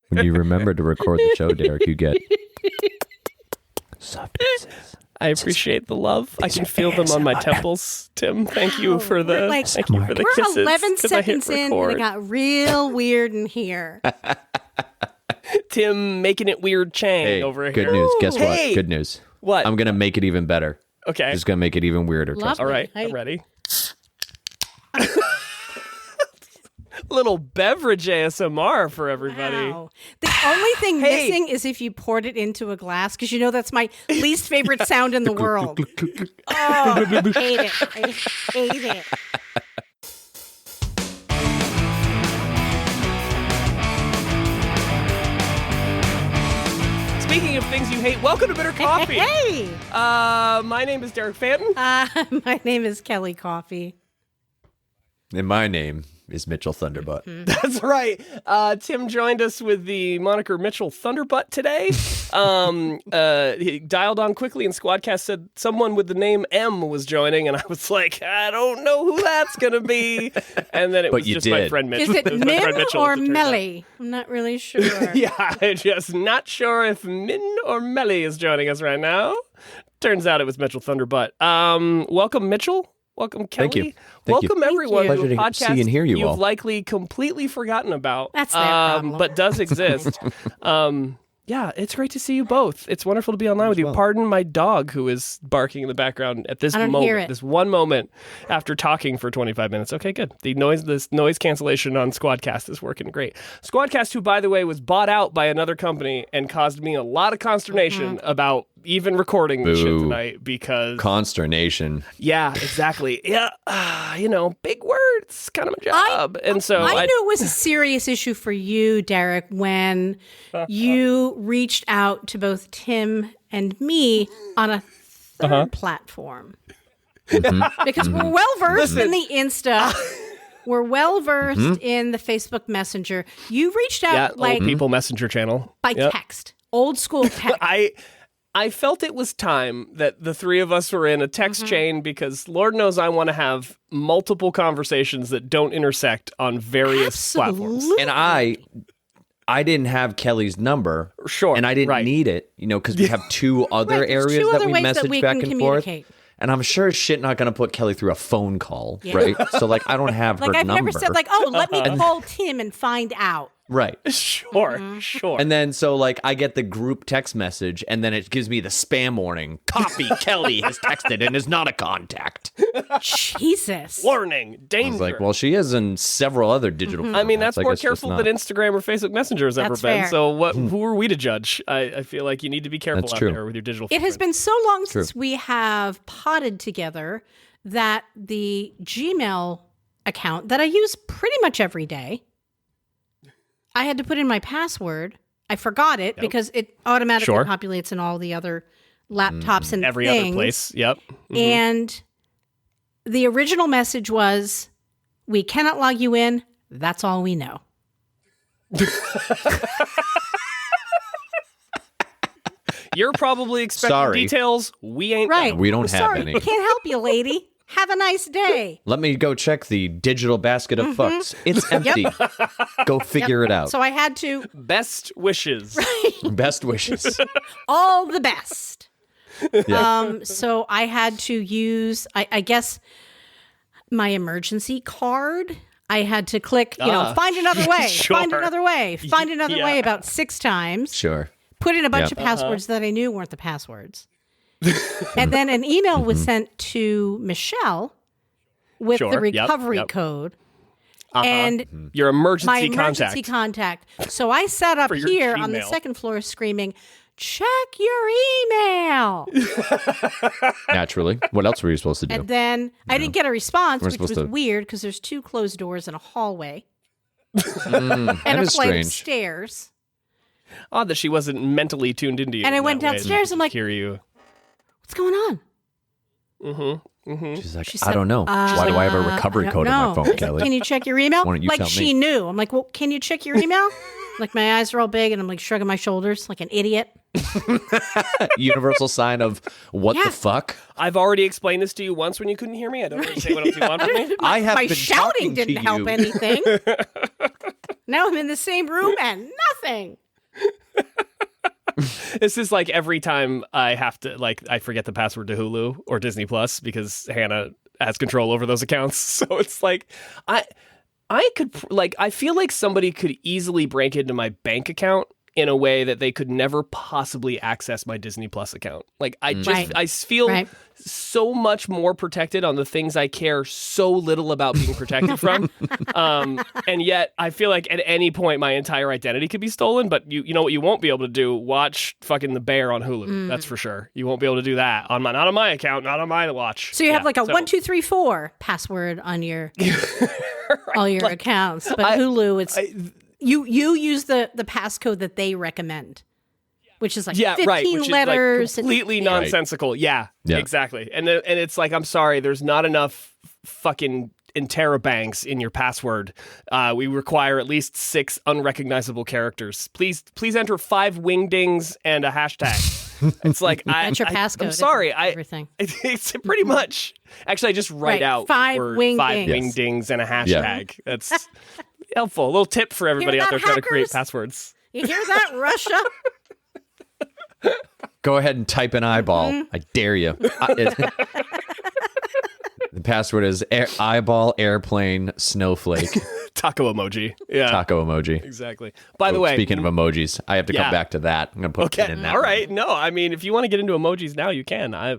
When you remember to record the show, Derek, you get soft kisses. I appreciate the love. I can feel them on my temples. Tim, thank you for the kisses. We're 11 seconds in, and it got real weird in here. Tim making it weird Chang over here. Good news. Guess what? Good news. What? I'm going to make it even better. Okay. Just going to make it even weirder. Trust me. All right. I'm ready. Little beverage ASMR for everybody. Wow. The only thing missing is if you poured it into a glass, because you know that's my least favorite sound in the world. Oh, I hate it. I hate it. Speaking of things you hate, welcome to Bitter Coffee. Hey! My name is Derek Fanton. My name is Kelly Coffee. And my name is Mitchell Thunderbutt. That's right. Tim joined us with the moniker Mitchell Thunderbutt today. He dialed on quickly and Squadcast said someone with the name M was joining, and I was like, I don't know who that's going to be. And then it was just my friend Mitchell. Is it Min or Melly? I'm not really sure. Yeah, I'm just not sure if Min or Melly is joining us right now. Turns out it was Mitchell Thunderbutt. Welcome, Mitchell. Welcome, Kelly. Thank you. Welcome, everyone, to a Pleasure to podcast see and hear you you've all. likely completely forgotten about. That's their problem. But does exist. Yeah, it's great to see you both. It's wonderful to be online with you. Pardon my dog who is barking in the background at this moment. This one moment after talking for 25 minutes. Okay, good. This noise cancellation on Squadcast is working great. Squadcast, who, by the way, was bought out by another company and caused me a lot of consternation about even recording this shit tonight because... Consternation. Yeah, exactly. Yeah, big words, kind of my job. I knew it was a serious issue for you, Derek, when you reached out to both Tim and me on a third platform. Because we're well-versed in the Insta. We're well-versed in the Facebook Messenger. You reached out old people messenger channel. By text. Old school text. I felt it was time that the three of us were in a text chain because Lord knows I want to have multiple conversations that don't intersect on various platforms. And I didn't have Kelly's number. Sure. And I didn't need it, because we have two other areas that we message back and forth. And I'm sure as shit not going to put Kelly through a phone call, right? So, I don't have her number. I've never said, let me call Tim and find out. Right. Sure. And then, I get the group text message, and then it gives me the spam warning. Copy, Kelly has texted and is not a contact. Jesus. Warning, danger. I was like, well, she is in several other digital formats. I mean, that's more careful than Instagram or Facebook Messenger has ever been. Fair. So who are we to judge? I feel like you need to be careful out there with your digital footprint. It has been so long since we have potted together that the Gmail account that I use pretty much every day, I had to put in my password. I forgot it because it automatically populates in all the other laptops and every things. Other place. Yep. And the original message was, we cannot log you in. That's all we know. You're probably expecting details. We ain't. Right. We don't have any. Can't help you, lady. Have a nice day. Let me go check the digital basket of fucks. It's empty. Go figure it out. So I had to... Best wishes. Best wishes. All the best. Yeah. So I had to use, I guess, my emergency card. I had to click, find another way, find another way, find another way about 6 times. Sure. Put in a bunch of passwords that I knew weren't the passwords. And then an email was sent to Michelle with the recovery code. And your my emergency contact. So I sat up here on the second floor screaming, check your email. Naturally. What else were you supposed to do? And then I didn't get a response, which was weird because there's 2 closed doors and a hallway. And a flight of stairs. Odd that she wasn't mentally tuned into you. And I went downstairs. I'm like, hear you. What's going on? She's like, I don't know. Why do I have a recovery code on my phone, Kelly? Can you check your email? Why don't you tell she me? knew. I'm like, well, can you check your email? My eyes are all big and I'm shrugging my shoulders like an idiot. Universal sign of what the fuck? I've already explained this to you once when you couldn't hear me. I don't really say what else you want from me. I have my been shouting talking to didn't help you. anything. Now I'm in the same room and laughing? This is like every time I have to, I forget the password to Hulu or Disney Plus because Hannah has control over those accounts. So it's like, I feel like somebody could easily break into my bank account in a way that they could never possibly access my Disney Plus account. Like, I feel so much more protected on the things I care so little about being protected from. And yet I feel like at any point my entire identity could be stolen. But you know what you won't be able to do? Watch fucking The Bear on Hulu. That's for sure. You won't be able to do that not on my account, not on my watch. So you have like a 1, 2, 3, 4 password on your all your accounts. But Hulu, it's you use the passcode that they recommend, which is like 15 which letters. Is like completely nonsensical. Yeah, exactly. And it's like, I'm sorry, there's not enough fucking interrobangs in your password. We require at least 6 unrecognizable characters. Please enter 5 wingdings and a hashtag. It's like, that's your passcode. I'm sorry. Everything. It's pretty much. Actually, I just write out 5 wingdings and a hashtag. That's helpful. A little tip for everybody out there trying to create passwords. You hear that, Russia? Go ahead and type an eyeball. I dare you. The password is eyeball, airplane, snowflake. Taco emoji. Yeah. Taco emoji. Exactly. By the way. Speaking of emojis, I have to come back to that. I'm going to put it in that. All right. No, I mean, if you want to get into emojis now, you can. I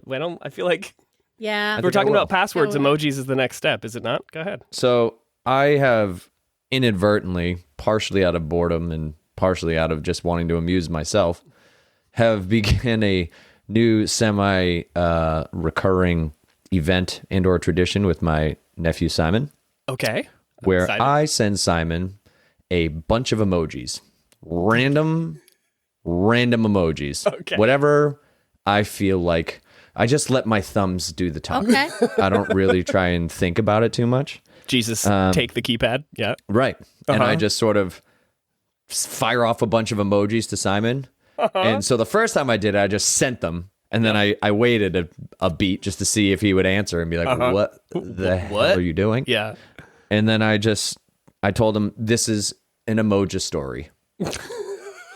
feel like. Yeah. If we're talking about passwords, emojis is the next step, is it not? Go ahead. So I have inadvertently, partially out of boredom and partially out of just wanting to amuse myself, have begun a new semi-recurring event and/or tradition with my nephew Simon. Okay. Where I send Simon a bunch of emojis, random emojis, whatever I feel like. I just let my thumbs do the talking. Okay. I don't really try and think about it too much. Jesus, take the keypad. Yeah. Right. And I just sort of fire off a bunch of emojis to Simon. And so the first time I did it, I just sent them. And then I waited a beat just to see if he would answer and be like, what the hell are you doing? Yeah. And then I told him, this is an emoji-story.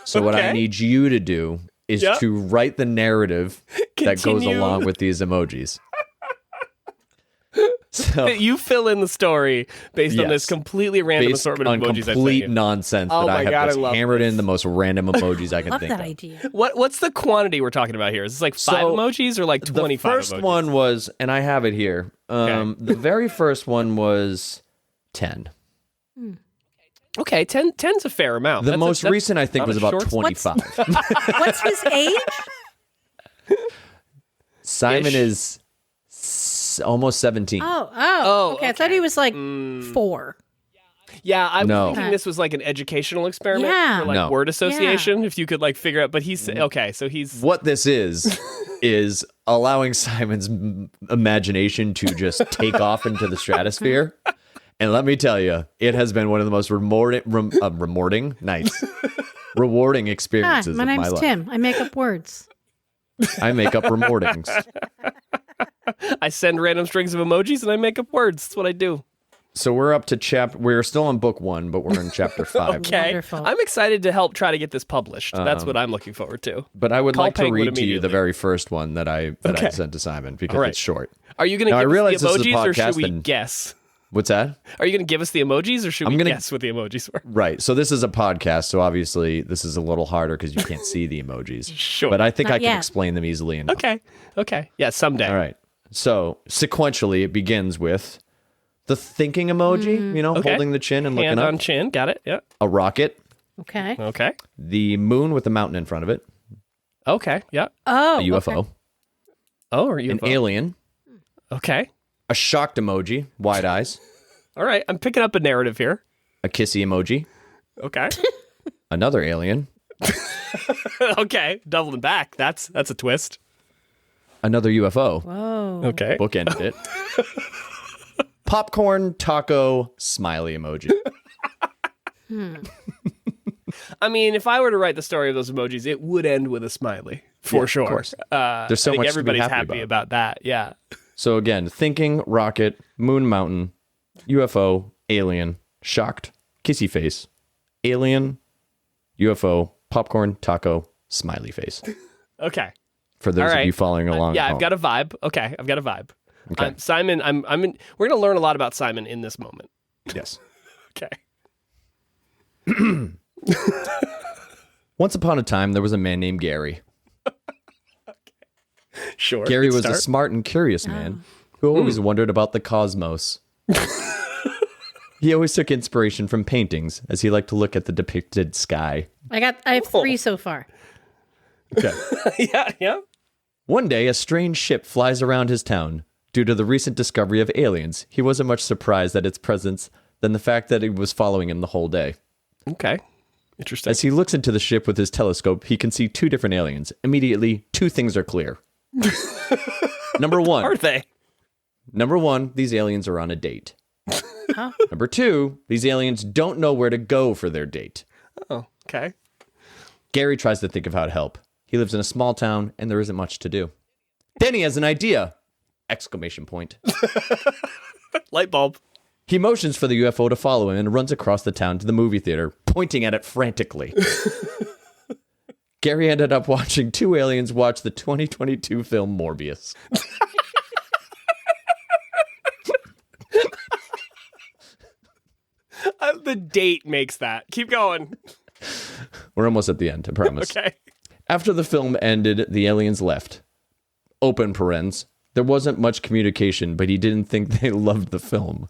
So what I need you to do is to write the narrative that goes along with these emojis. So you fill in the story based on this completely random assortment of emojis. Complete nonsense that I have just hammered in the most random emojis I can think of. Love that idea. What's the quantity we're talking about here? Is this like 5 emojis or like 25 emojis? The first one was, and I have it here, the very first one was 10. Okay, 10's a fair amount. The most recent, I think, was about 25. What's his age? Simon is almost 17. Oh, okay. I thought he was like 4. Yeah, I was thinking this was like an educational experiment for like word association. If you could like figure out, but he's okay. So he's what this is allowing Simon's imagination to just take off into the stratosphere. And let me tell you, it has been one of the most rewarding experiences of my life. My name's Tim. I make up words. I make up remordings. I send random strings of emojis and I make up words. That's what I do. So we're up to we're still on book 1, but we're in chapter 5. Okay. Wonderful. I'm excited to help try to get this published. That's what I'm looking forward to. But I would like to read to you the very first one that I sent to Simon because it's short. Are you going to give us the emojis or should we guess? What's that? Are you going to give us the emojis or should we guess what the emojis were? Right. So this is a podcast, so obviously this is a little harder because you can't see the emojis. Sure. But I think I can explain them easily enough. Okay. Yeah, someday. All right. So sequentially, it begins with the thinking emoji, holding the chin and looking up. Hand on chin. Got it. Yeah. A rocket. Okay. The moon with the mountain in front of it. Okay. Yeah. Oh. A UFO. Okay. Oh, or UFO. An alien. Okay. A shocked emoji, wide eyes. All right, I'm picking up a narrative here. A kissy emoji. Okay. Another alien. Okay, doubling back. That's a twist. Another UFO. Whoa. Okay. Bookended it. Popcorn, taco, smiley emoji. I mean, if I were to write the story of those emojis, it would end with a smiley, for sure. Of course. There's so much everybody's to be happy about that. Yeah. So again, thinking, rocket, moon, mountain, UFO, alien, shocked, kissy face, alien, UFO, popcorn, taco, smiley face. Okay. For those of you following along. Yeah, I've got a vibe. Okay, I've got a vibe. Okay. Simon, we're going to learn a lot about Simon in this moment. Yes. Okay. Once upon a time, there was a man named Gary. Sure. Gary was a smart and curious man who always wondered about the cosmos. He always took inspiration from paintings as he liked to look at the depicted sky. I have 3 so far. Okay. Yeah. One day, a strange ship flies around his town. Due to the recent discovery of aliens, he wasn't much surprised at its presence than the fact that it was following him the whole day. Okay. Interesting. As he looks into the ship with his telescope, he can see 2 different aliens. Immediately, 2 things are clear. Number 1. Are they? Number 1, these aliens are on a date. Huh? Number 2, these aliens don't know where to go for their date. Oh, okay. Gary tries to think of how to help. He lives in a small town, and there isn't much to do. Then he has an idea! Exclamation point. Light bulb. He motions for the UFO to follow him and runs across the town to the movie theater, pointing at it frantically. Gary ended up watching 2 aliens watch the 2022 film Morbius. The date makes that. Keep going. We're almost at the end, I promise. Okay. After the film ended, the aliens left. Open parens. There wasn't much communication, but he didn't think they loved the film.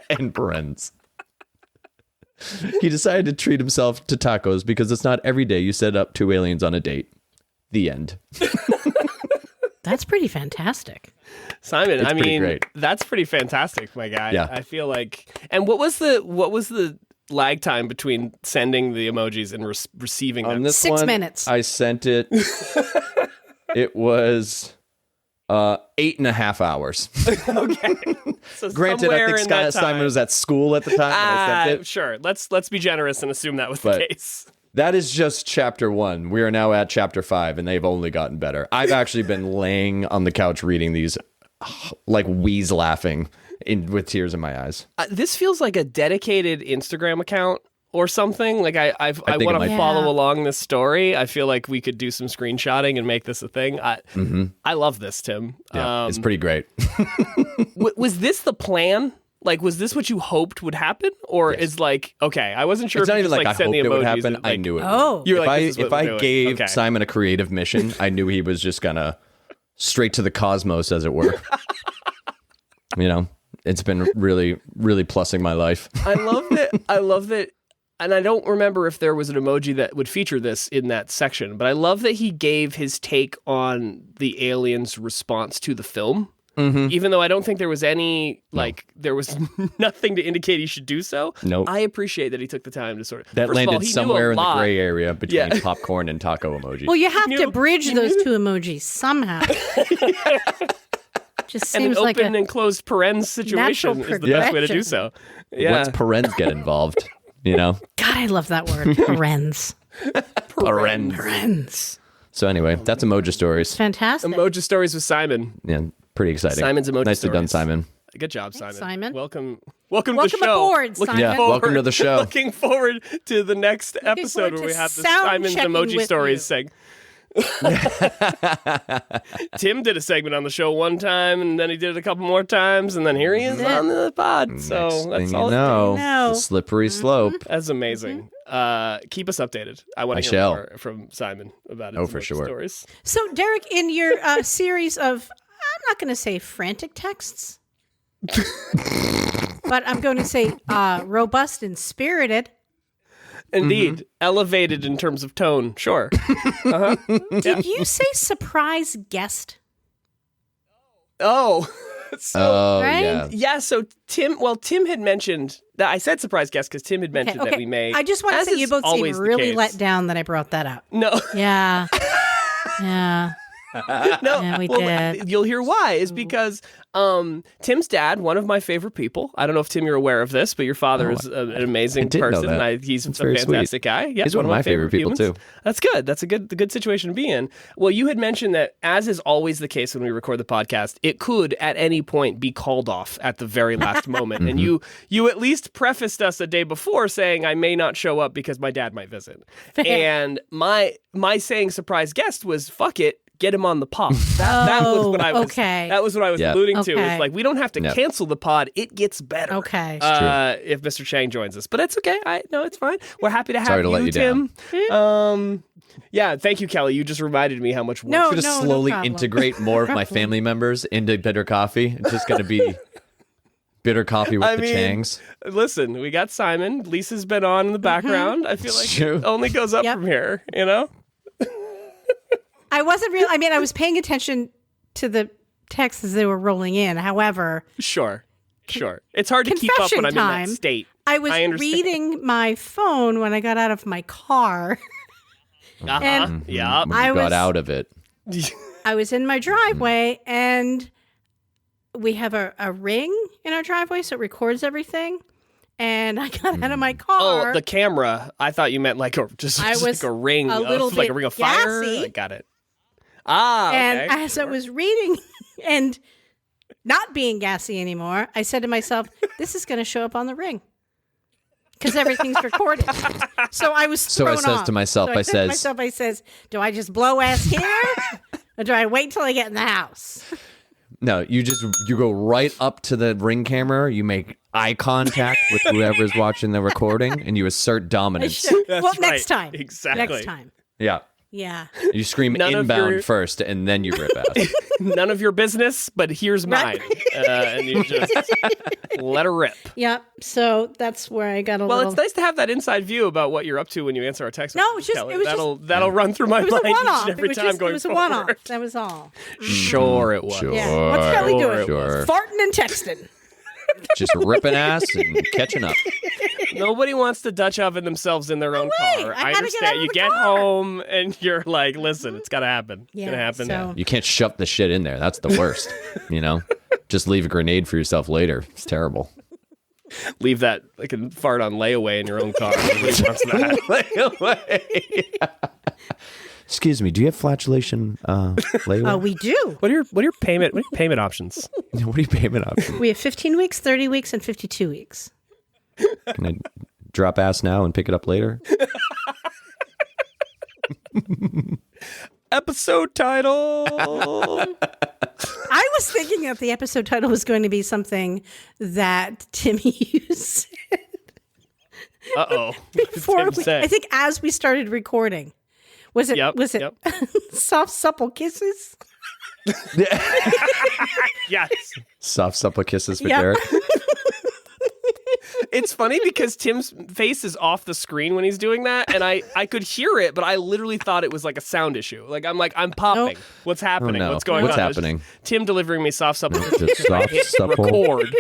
End parens. He decided to treat himself to tacos because it's not every day you set up 2 aliens on a date. The end. That's pretty fantastic. Simon, It's pretty great. That's pretty fantastic, my guy. Yeah. I feel like. And what was the lag time between sending the emojis and receiving them? On this 6 one, minutes. I sent it. It was 8.5 hours. Okay. So Granted, I think Simon was at school at the time when I sent it. Sure. Let's be generous and assume that was the case. That is just chapter 1. We are now at chapter 5, and they've only gotten better. I've actually been laying on the couch reading these, like wheeze laughing with tears in my eyes. This feels like a dedicated Instagram account or something. Like I want to follow along this story. I feel like we could do some screenshotting and make this a thing. I love this, Tim. Yeah, it's pretty great. Was this the plan? Like, was this what you hoped would happen? Or is like, okay, I wasn't sure. It's not even like I send hoped the it would emojis happen. and, I knew it would. Oh. You're like, this is what if we're I doing. gave Okay. Simon a creative mission, I knew he was just gonna straight to the cosmos, as it were. You know, it's been really, really plussing my life. I love that. And I don't remember if there was an emoji that would feature this in that section, but I love that he gave his take on the aliens' response to the film. Mm-hmm. Even though I don't think there was any, there was nothing to indicate he should do so. Nope. I appreciate that he took the time to sort of... That landed somewhere in the gray area between Yeah. popcorn and taco emoji. Well, you have to bridge those 2 emojis somehow. Just And seems an like open a and closed parens situation natural is the best way to do progression. so. Yeah. Once parens get involved, you know? God, I love that word. Parens. Parens. Parens. So anyway, that's Emoji Stories. Fantastic. Emoji Stories with Simon. Yeah, pretty exciting. Simon's Emoji Nicely done, Stories. Simon. Good job, Simon. Simon. Welcome to the show. aboard, Simon. Yeah, welcome to the show. Looking forward to the next episode forward where we to have the sound Simon's checking Emoji with Stories you. segment. Tim did a segment on the show one time, and then he did it a couple more times, and then here he is on the pod. So Next that's thing all. you know, know. it's a slippery slope. That's amazing. Keep us updated. I want I to hear shall. more from Simon about it. Oh, for sure. Stories. So, Derek, in your series of, I'm not going to say frantic texts, but I'm going to say robust and spirited. Indeed, elevated in terms of tone. Sure. Did you say surprise guest? Oh. Oh, right? yeah. Yeah, so Tim had mentioned that I said surprise guest because Tim had mentioned that we may. I just want to as say you is both seem always the really case. let down that I brought that up. No. Yeah. Yeah. No, Yeah, we did. You'll hear why. Is because Tim's dad, one of my favorite people. I don't know if, Tim, you're aware of this, but your father is an amazing person. He's a fantastic guy. Yeah, he's one of my favorite people, too. That's good. That's a good situation to be in. Well, you had mentioned that, as is always the case when we record the podcast, it could at any point be called off at the very last moment. And you at least prefaced us a day before saying, I may not show up because my dad might visit. And my saying surprise guest was, fuck it. Get him on the pod. That was what I was. Okay. That was what I was alluding to. Okay. It's like, we don't have to cancel the pod. It gets better. Okay. If Mr. Chang joins us, but it's okay. No, it's fine. We're happy to have Sorry to let you Tim. Yeah, thank you, Kelly. You just reminded me how much work. No, I'm going to slowly integrate more of my family members into Bitter Coffee. It's just going to be Bitter Coffee with the Changs. Listen, we got Simon. Lisa's been on in the background. I feel like it only goes up from here, you know? I wasn't real. I mean, I was paying attention to the texts as they were rolling in. However, sure. It's hard to keep up when I'm in that state. I was reading my phone when I got out of my car. And I got out of it. I was in my driveway, and we have a ring in our driveway, so it records everything. And I got out of my car. Oh, the camera. I thought you meant like a ring, like a ring of fire. I got it. And as I was reading and not being gassy anymore, I said to myself, this is going to show up on the ring because everything's recorded. So I was thrown off. So I says to myself, I says, do I just blow ass here or do I wait till I get in the house? No, you go right up to the ring camera, you make eye contact with whoever's watching the recording, and you assert dominance. Next time. Exactly. Next time. Yeah. Yeah. You scream inbound first, and then you rip ass. None of your business, but here's mine. And you just let her rip. Yep. So that's where I got a little... Well, it's nice to have that inside view about what you're up to when you answer our text. No, it was that'll run through my mind each and every time going forward. It was a one-off. That was all. Sure it was. Sure. Yeah. What's Kelly doing? Sure. Farting and texting. Just ripping ass and catching up. Nobody wants to Dutch oven themselves in their own car. I understand. You get home and you're like, listen, it's got to happen. It's going to happen now. You can't shove the shit in there. That's the worst. Just leave a grenade for yourself later. It's terrible. Leave that like a fart on layaway in your own car. Nobody wants that. Layaway. Excuse me, do you have flatulation layaway? We do. What are your payment options? What are your payment options? We have 15 weeks, 30 weeks, and 52 weeks. Can I drop ass now and pick it up later? Episode title. I was thinking that the episode title was going to be something that Timmy said. Uh-oh. I think as we started recording. Was it soft, supple kisses? Yes. Soft, supple kisses for Derek. It's funny because Tim's face is off the screen when he's doing that, and I could hear it, but I literally thought it was like a sound issue. I'm popping. Nope. What's happening? Oh, no. What's going on? What's happening? Tim delivering me soft, supple kisses. Soft, supple record.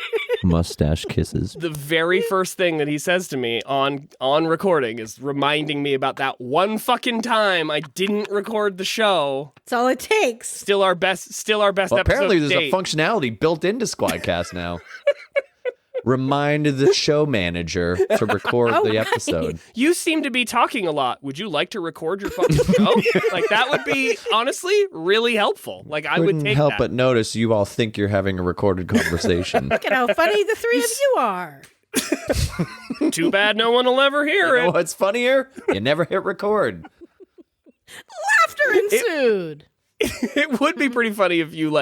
Mustache kisses. The very first thing that he says to me on recording is reminding me about that one fucking time I didn't record the show. That's all it takes. Still our best episode. Apparently there's a functionality built into Squadcast now. Remind the show manager to record the episode. You seem to be talking a lot. Would you like to record your fucking show? That would be, honestly, really helpful. I would take help that. but notice you all think you're having a recorded conversation. Look at how funny the three of you are. Too bad no one will ever hear it. What's funnier? You never hit record. Laughter ensued. It would be pretty funny if you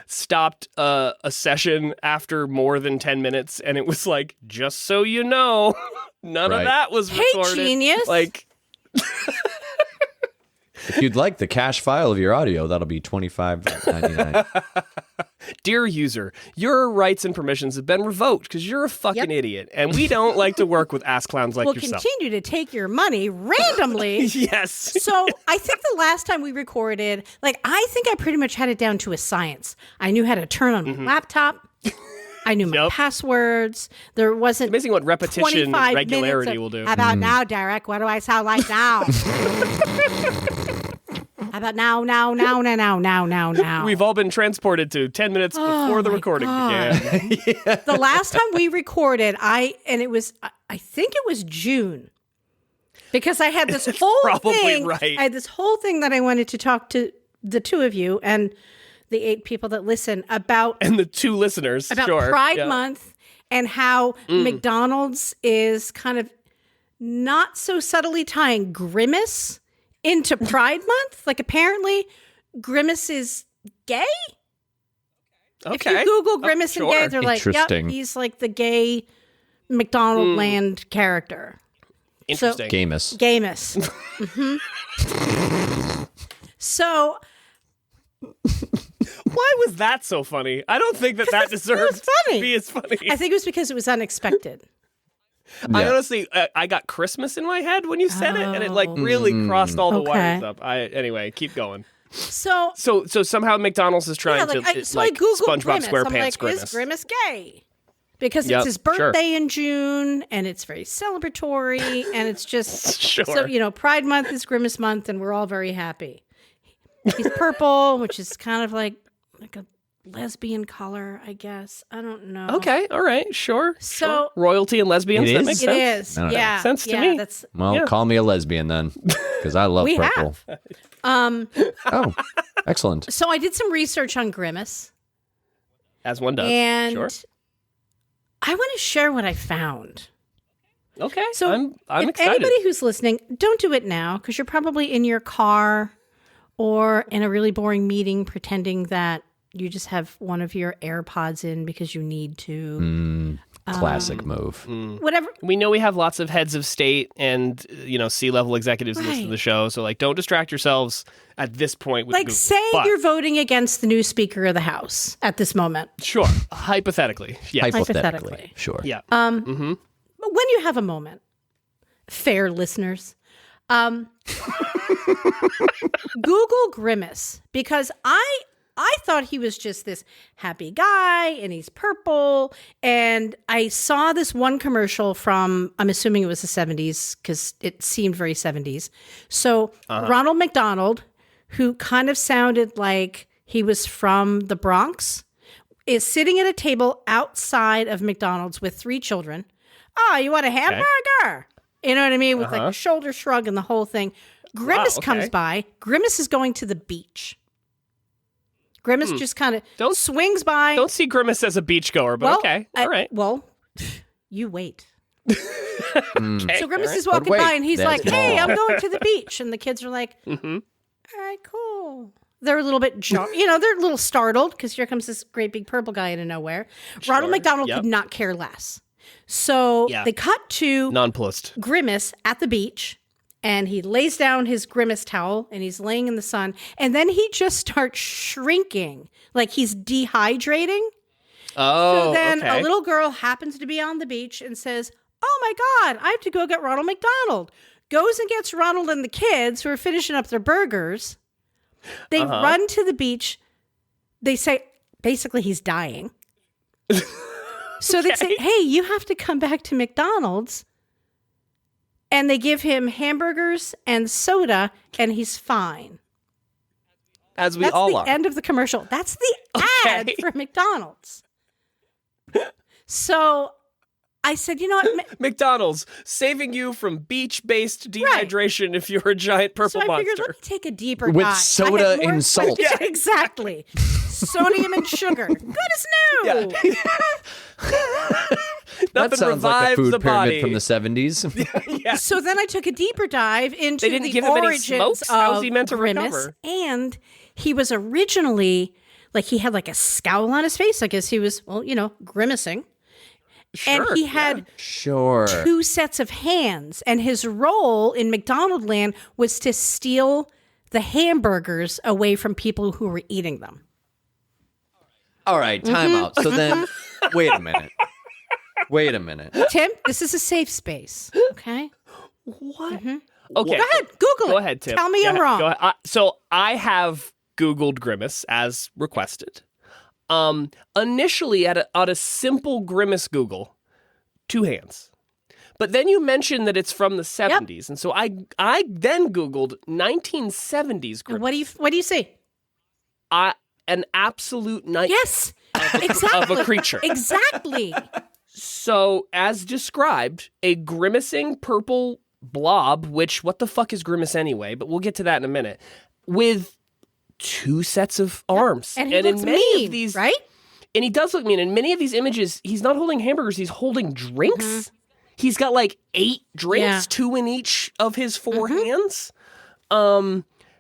stopped a session after more than 10 minutes and it was just so you know, none of that was recorded. Hey, genius. If you'd like the cache file of your audio, that'll be $25.99. Dear user, your rights and permissions have been revoked because you're a fucking idiot, and we don't like to work with ass clowns like yourself. We'll continue to take your money randomly. Yes. So I think the last time we recorded, I think I pretty much had it down to a science. I knew how to turn on my laptop. I knew my passwords. There wasn't amazing what repetition and regularity will do. How about now, Derek? What do I sound like now? How about now? We've all been transported to 10 minutes before the recording began. The last time we recorded, I think it was June. Because I had this whole thing. Right. I had this whole thing that I wanted to talk to the two of you and the 8 people that listen about. And the 2 listeners. About Pride Month and how McDonald's is kind of not so subtly tying Grimace into Pride Month. Like apparently Grimace is gay. Okay. If you Google Grimace and gay, they're like, yep, he's like the gay McDonald Land character. Interesting. Gamus. Mm-hmm. So, why was that so funny? I don't think that deserves to be as funny. I think it was because it was unexpected. Yeah. I honestly, I got Christmas in my head when you said it, and it like really crossed all the wires up. Anyway, keep going. So somehow McDonald's is trying to SpongeBob Grimace. SquarePants Grimace. Is Grimace gay? Because it's his birthday in June, and it's very celebratory, and it's just so Pride Month is Grimace Month, and we're all very happy. He's purple, which is kind of like a lesbian color, I guess. I don't know. Okay, all right, sure. So royalty and lesbians, that makes sense. It is. Yeah, makes sense to me. Call me a lesbian then, because I love purple. Have. Excellent. So I did some research on Grimace, as one does, and I want to share what I found. Okay, so I'm excited. Anybody who's listening, don't do it now because you're probably in your car or in a really boring meeting pretending that you just have one of your AirPods in because you need to. Classic move. Whatever. We know we have lots of heads of state and C-level executives who listen to the show, so don't distract yourselves at this point. With Google. Say you're voting against the new Speaker of the House at this moment. Sure, hypothetically, yes. Hypothetically, sure. Yeah. But when you have a moment, fair listeners, Google Grimace because I thought he was just this happy guy and he's purple. And I saw this one commercial from, I'm assuming it was the 70s because it seemed very 70s. So Ronald McDonald, who kind of sounded like he was from the Bronx, is sitting at a table outside of McDonald's with 3 children. Oh, you want a hamburger? Okay. You know what I mean? With like a shoulder shrug and the whole thing. Grimace comes by. Grimace is going to the beach. Grimace just kind of swings by. Don't see Grimace as a beachgoer, but okay. All right. Well, you wait. Okay. So Grimace is walking by and he's like, hey, I'm going to the beach. And the kids are like, all right, cool. They're a little bit, they're a little startled because here comes this great big purple guy out of nowhere. Ronald McDonald could not care less. So they cut to nonplussed Grimace at the beach. And he lays down his Grimace towel and he's laying in the sun. And then he just starts shrinking, like he's dehydrating. Oh, so then a little girl happens to be on the beach and says, oh my God, I have to go get Ronald McDonald. Goes and gets Ronald and the kids who are finishing up their burgers. They run to the beach. They say, basically, he's dying. So they say, hey, you have to come back to McDonald's. And they give him hamburgers and soda, and he's fine. As we all are. That's the end of the commercial. That's the ad for McDonald's. So I said, you know what? McDonald's, saving you from beach-based dehydration if you're a giant purple monster. So I figured, let me take a deeper dive. With soda and salt. Yeah, exactly. Sodium and sugar. Good as new. Yeah. That sounds like a food pyramid from the 70s. Yeah. So then I took a deeper dive into the origins of How was he meant to Grimace, recover? And he was originally, he had like a scowl on his face. I guess he was, grimacing. Sure, and he had 2 sets of hands. And his role in McDonald Land was to steal the hamburgers away from people who were eating them. All right, time out. So then, wait a minute. Tim, this is a safe space, okay? What? Mm-hmm. Okay. Go ahead, Google it. Go ahead, Tim. Tell me I'm wrong. Go ahead. So I have Googled Grimace as requested. Initially, at a simple Grimace Google, 2 hands. But then you mentioned that it's from the 70s. And so I then Googled 1970s Grimace. What do you see? An absolute nightmare. Yes, exactly. Of a creature. Exactly. So, as described, a grimacing purple blob, which, what the fuck is Grimace anyway? But we'll get to that in a minute. With 2 sets of arms. And he looks in many mean, of these, right? And he does look mean. In many of these images, he's not holding hamburgers, he's holding drinks. Mm-hmm. He's got like 8 drinks, 2 in each of his 4 hands.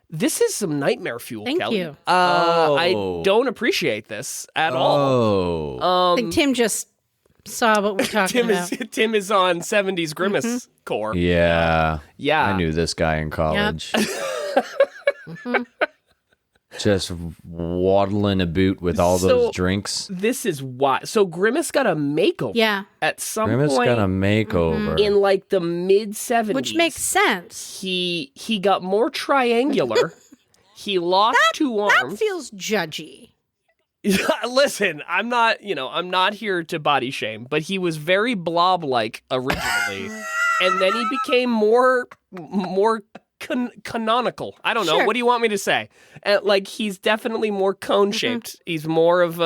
This is some nightmare fuel, Thank Kelly. you. I don't appreciate this at all. I think Tim just saw what we're talking about. Tim is on 70s Grimace core. Yeah. Yeah. I knew this guy in college. Yep. Just waddling about with all those drinks. This is why. So Grimace got a makeover. Yeah. At some Grimace point. got a makeover. In like the mid-70s. Which makes sense. He got more triangular. He lost 2 arms. That feels judgy. Listen, I'm not here to body shame, but he was very blob-like originally. And then he became more canonical. I don't know. Sure. What do you want me to say? Like, he's definitely more cone-shaped. He's more of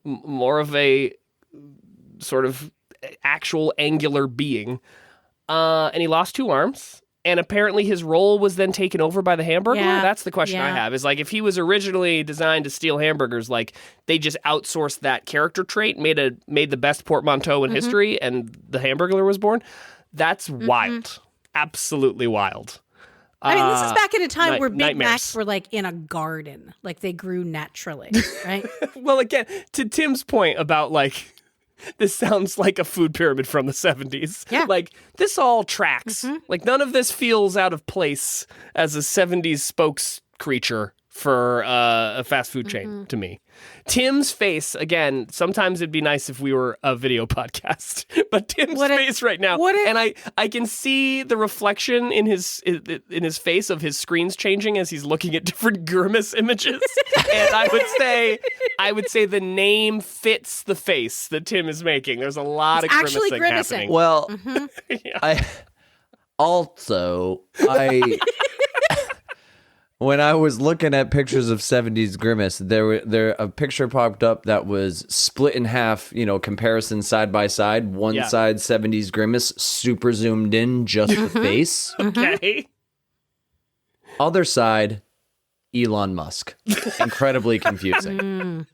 more of a sort of actual angular being. And he lost 2 arms. And apparently his role was then taken over by the hamburger? Yeah. That's the question I have. Is like, if he was originally designed to steal hamburgers, like, they just outsourced that character trait, made the best portmanteau in history, and the Hamburglar was born. That's wild. Absolutely wild. I mean, this is back at a time where Big nightmares. Macs were like in a garden, like they grew naturally, right? Well, again, to Tim's point about like, this sounds like a food pyramid from the 70s. Yeah. Like, this all tracks. Like, none of this feels out of place as a 70s spokes creature for a fast food chain to me. Tim's face, again, sometimes it'd be nice if we were a video podcast, but Tim's face right now, and I can see the reflection in his face of his screens changing as he's looking at different Grimace images. And I would say the name fits the face that Tim is making. There's a lot of grimacing happening. Well, Yeah. When I was looking at pictures of 70s Grimace, there a picture popped up that was split in half, comparison side by side. One side 70s Grimace, super zoomed in, just the face. Okay. Other side, Elon Musk. Incredibly confusing.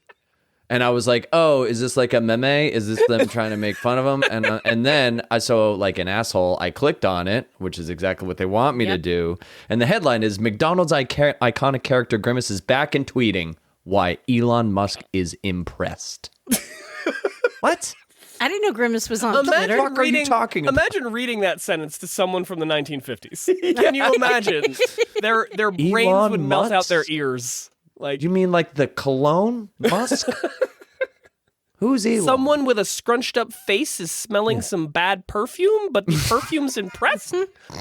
And I was like, oh, is this like a meme? Is this them trying to make fun of him? And then I saw, like an asshole, I clicked on it, which is exactly what they want me to do. And the headline is, McDonald's iconic character Grimace is back and tweeting why Elon Musk is impressed. What? I didn't know Grimace was on Twitter. What are you talking about? Imagine reading that sentence to someone from the 1950s. Can you imagine? Their brains Elon would melt out Musk? their ears. Like, You mean like the cologne Musk? Who's Elon? someone with a scrunched up face is smelling some bad perfume, but the perfume's impressed?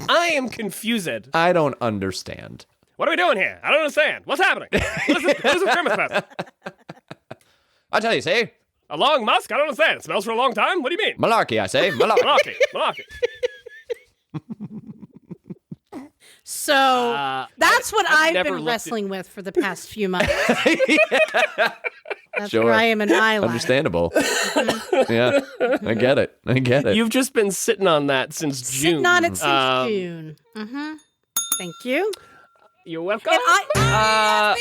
I am confused. I don't understand. What are we doing here? I don't understand. What's happening? What is a Grimace about? I tell you, say, A long musk? I don't understand. It smells for a long time? What do you mean? malarkey, I say, malarkey. Malarkey. So that's what I've never been looked wrestling with for the past few months. That's Sure. where I am an eyeliner. Understandable. Yeah, I get it. You've just been sitting on that since June. Sitting on it since June. Thank you. You're welcome. And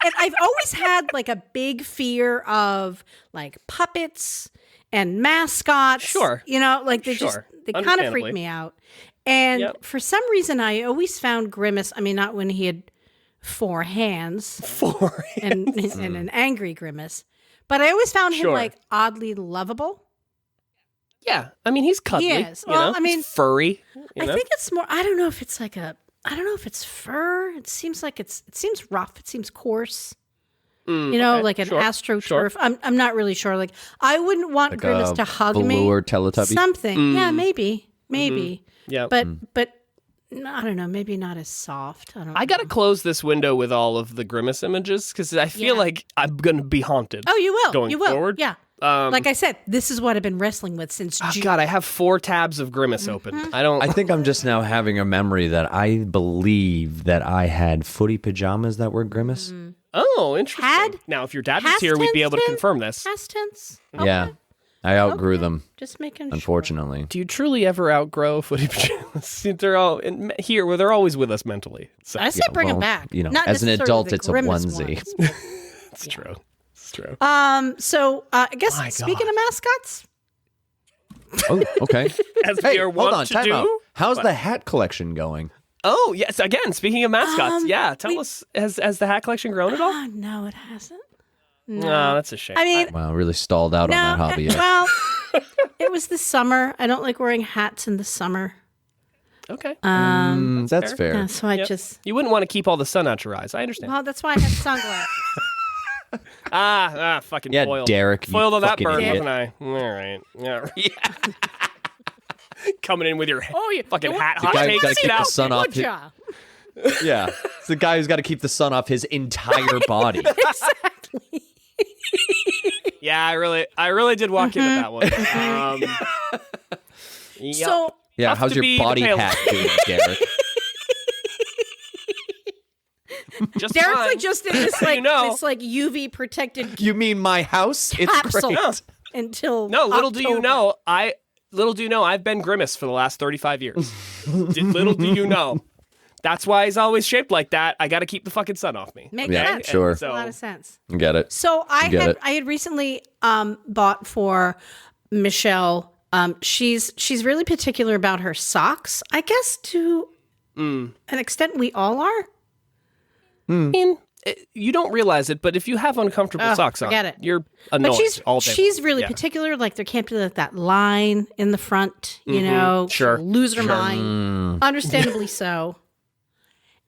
and I've always had like a big fear of like puppets and mascots. Sure. Like they kind of freak me out. And for some reason, I always found Grimace, I mean, not when he had 4 hands. 4 And an angry Grimace. But I always found him like oddly lovable. Yeah. I mean, he's cuddly. He is. Well, I mean, he's furry. I think it's more, I don't know if it's like I don't know if it's fur. It seems like it seems rough. It seems coarse. Like an AstroTurf. Sure. I'm not really sure. Like, I wouldn't want Like Grimace to hug me. velour Teletubby? Something. Yeah, maybe. Yeah. But I don't know. Maybe not as soft. I got to close this window with all of the Grimace images because I feel like I'm going to be haunted. Oh, you will. Going you will. forward. Yeah. Like I said, this is what I've been wrestling with since June. God, I have 4 tabs of Grimace open. I think I'm just now having a memory that I believe that I had footy pajamas that were Grimace. Oh, interesting. Now, if your dad was here, we'd be able to confirm this. Past tense? Yeah. I outgrew them. Just making unfortunately. Do you truly ever outgrow footy pajamas? They're all here where they're always with us mentally. So. I say bring them back. Not as an adult, it's a onesie. It's true. It's true. So I guess speaking of mascots. Oh, okay. As we are wont to do. How's the hat collection going? Oh, yes. Again, speaking of mascots, tell us, has the hat collection grown at all? No, it hasn't. No, that's a shame. I mean, wow, really stalled out on that hobby. Well, it was the summer. I don't like wearing hats in the summer. Okay. That's fair. Yeah, so I You wouldn't want to keep all the sun out your eyes. I understand. Well, that's why I have sunglasses. Fucking yeah, foiled. Derek. Foiled on that bird, idiot. wasn't I? All right. Yeah. Coming in with your fucking hat hot takes. Gotta keep the sun off. Yeah, it's the guy who's got to keep the sun off his entire body. Exactly. Yeah, I really did walk into that one. So yeah, how's your body hat doing, Derek? Derek's like just in this this like UV protected. You mean my house? Capsule It's great. Until little October. do you know, I've been Grimace for the last 35 years. Little do you know. That's why he's always shaped like that. I got to keep the fucking sun off me. Makes sense. Sure. Makes a lot of sense. Get it. So I had recently bought for Michelle. She's really particular about her socks. I guess to an extent we all are. You don't realize it, but if you have uncomfortable socks on, you're annoyed all day. She's really particular. Like there can't be that line in the front. You know, sure. She'll lose her mind. Understandably so.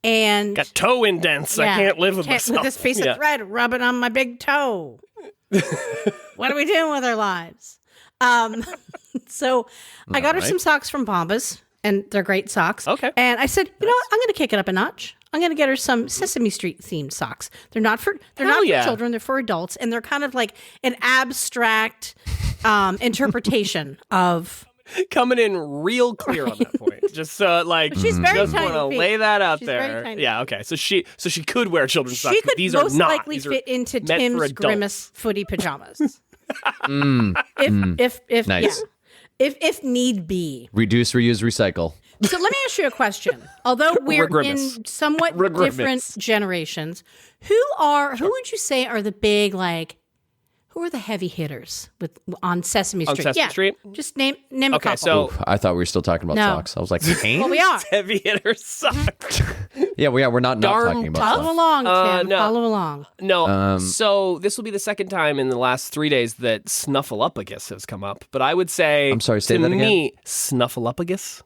And got toe indents. I can't live with myself. With this piece of thread rubbing on my big toe. What are we doing with our lives? So I got her some socks from Bombas, and they're great socks. Okay. And I said, you know what? I'm going to kick it up a notch. I'm going to get her some Sesame Street themed socks. They're not for children. They're for adults, and they're kind of like an abstract interpretation of. Coming in real clear on that point. Just she's very just tiny. Want to lay that out She's there. Very tiny. Yeah, okay. So she could wear children's socks. She could these most are not. likely These fit into meant for Tim's adults. Grimace footy pajamas. If Nice. If need be. Reduce, reuse, recycle. So let me ask you a question. Although we're Grimace. in somewhat different generations, who would you say are the big who are the heavy hitters on Sesame Street? On Sesame Street? Just name a couple. Okay, so I thought we were still talking about socks. I was like, paint? well, we are. heavy hitters socks. Yeah, we're not talking about Follow socks. along, Tim. No. Follow along. No, so this will be the second time in the last 3 days that Snuffleupagus has come up. But I would say, I'm sorry, say to that again? me, Snuffleupagus.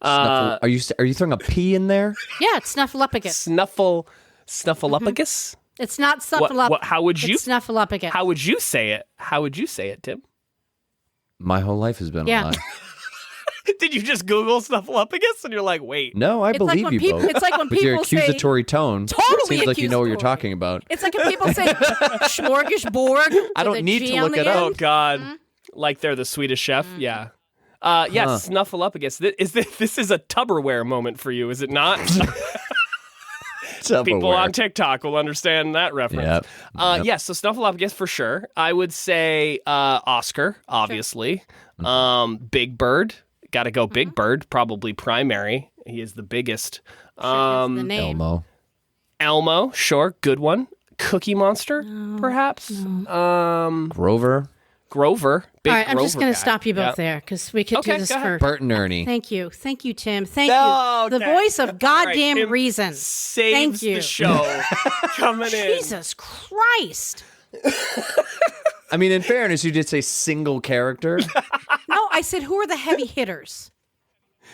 Are you throwing a P in there? Yeah, it's Snuffleupagus. Snuffleupagus? It's not Snuffleupagus. How would you? It's Snuffleupagus. How would you say it? How would you say it, Tim? My whole life has been a lie. Did you just Google Snuffleupagus and you're like, wait? No, I believe you both. It's like when With your people say accusatory tone, Totally seems like you know what you're accusatory. talking about. It's like when people say smorgasbord. I don't need to look it up. Oh God, like they're the Swedish chef. Yeah. Yes, Snuffleupagus. This is a Tupperware moment for you, is it not? People on TikTok will understand that reference. Yep. Yes, so Snuffleupagus for sure. I would say Oscar, obviously. Big Bird. Got to go Big Bird, probably primary. He is the biggest. The name. Elmo, sure, good one. Cookie Monster, perhaps. Grover. Big All right, I'm just Grover going to guy. stop you both there because we could do this go ahead. for. Bert and Ernie. Thank you, Tim. Thank you. Okay. The voice of goddamn Tim reason. Saves Thank you. the show. Coming in. Jesus Christ! I mean, in fairness, you did say single character. No, I said who are the heavy hitters?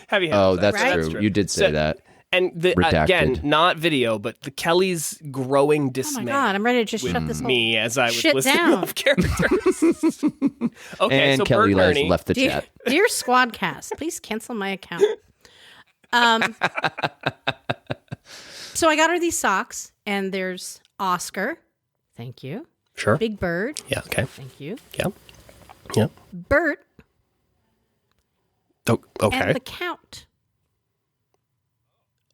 Heavy hitters. Oh, that's Right? true. You did say that. And Redacted. again, not video, but the Kelly's growing Oh dismay. my God, I'm ready to just shut this Me as I was shit listening down. off characters. Okay, And so Kelly Bert and Ernie. left the chat. Dear Squadcast, please cancel my account. So I got her these socks, and there's Oscar. Thank you. Sure. Big Bird. Yeah, okay. Thank you. Yep. Bert. Oh, okay. And the Count.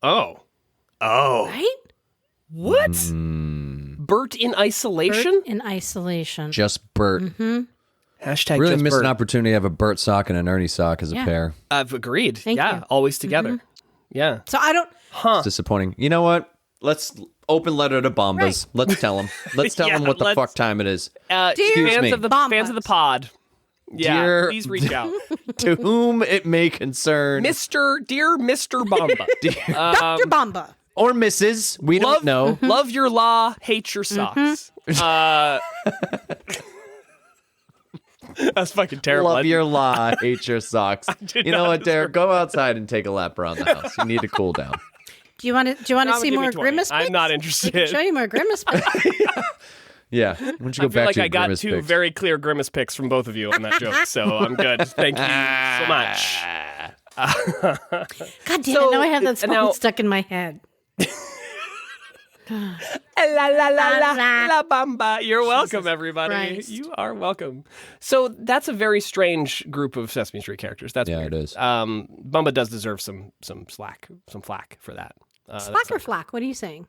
Oh. Right? What? Bert in isolation? Bert in isolation. Just Bert. Hashtag Really just missed Bert. an opportunity to have a Bert sock and an Ernie sock as a pair. I've agreed. Thank you. Always together. Yeah. So I don't... It's disappointing. You know what? Let's open letter to Bombas. Right. Let's tell them. Let's tell them what the fuck time it is. Excuse me. fans of the pod. Yeah, Dear- please reach out. To whom it may concern. Dear Mr. Bomba. Dr. Bomba. Or Mrs. We don't know. Love your law, hate your socks. That's fucking terrible. Love your law, hate your socks. You know what, Derek? Go outside and take a lap around the house. You need to cool down. Do you want to see more Grimace pics? I'm not I interested. can show you more Grimace pics. Yeah. Why don't you go I feel back like to your I got Grimace two pics? very clear Grimace pics from both of you on that joke, so I'm good. Thank you so much. God damn it, now I have that song stuck in my head. La la la la la bamba. You're welcome, everybody. Christ. You are welcome. So that's a very strange group of Sesame Street characters. That's Yeah, weird. it is. Bumba does deserve some flack for that. Slack or flack? What are you saying?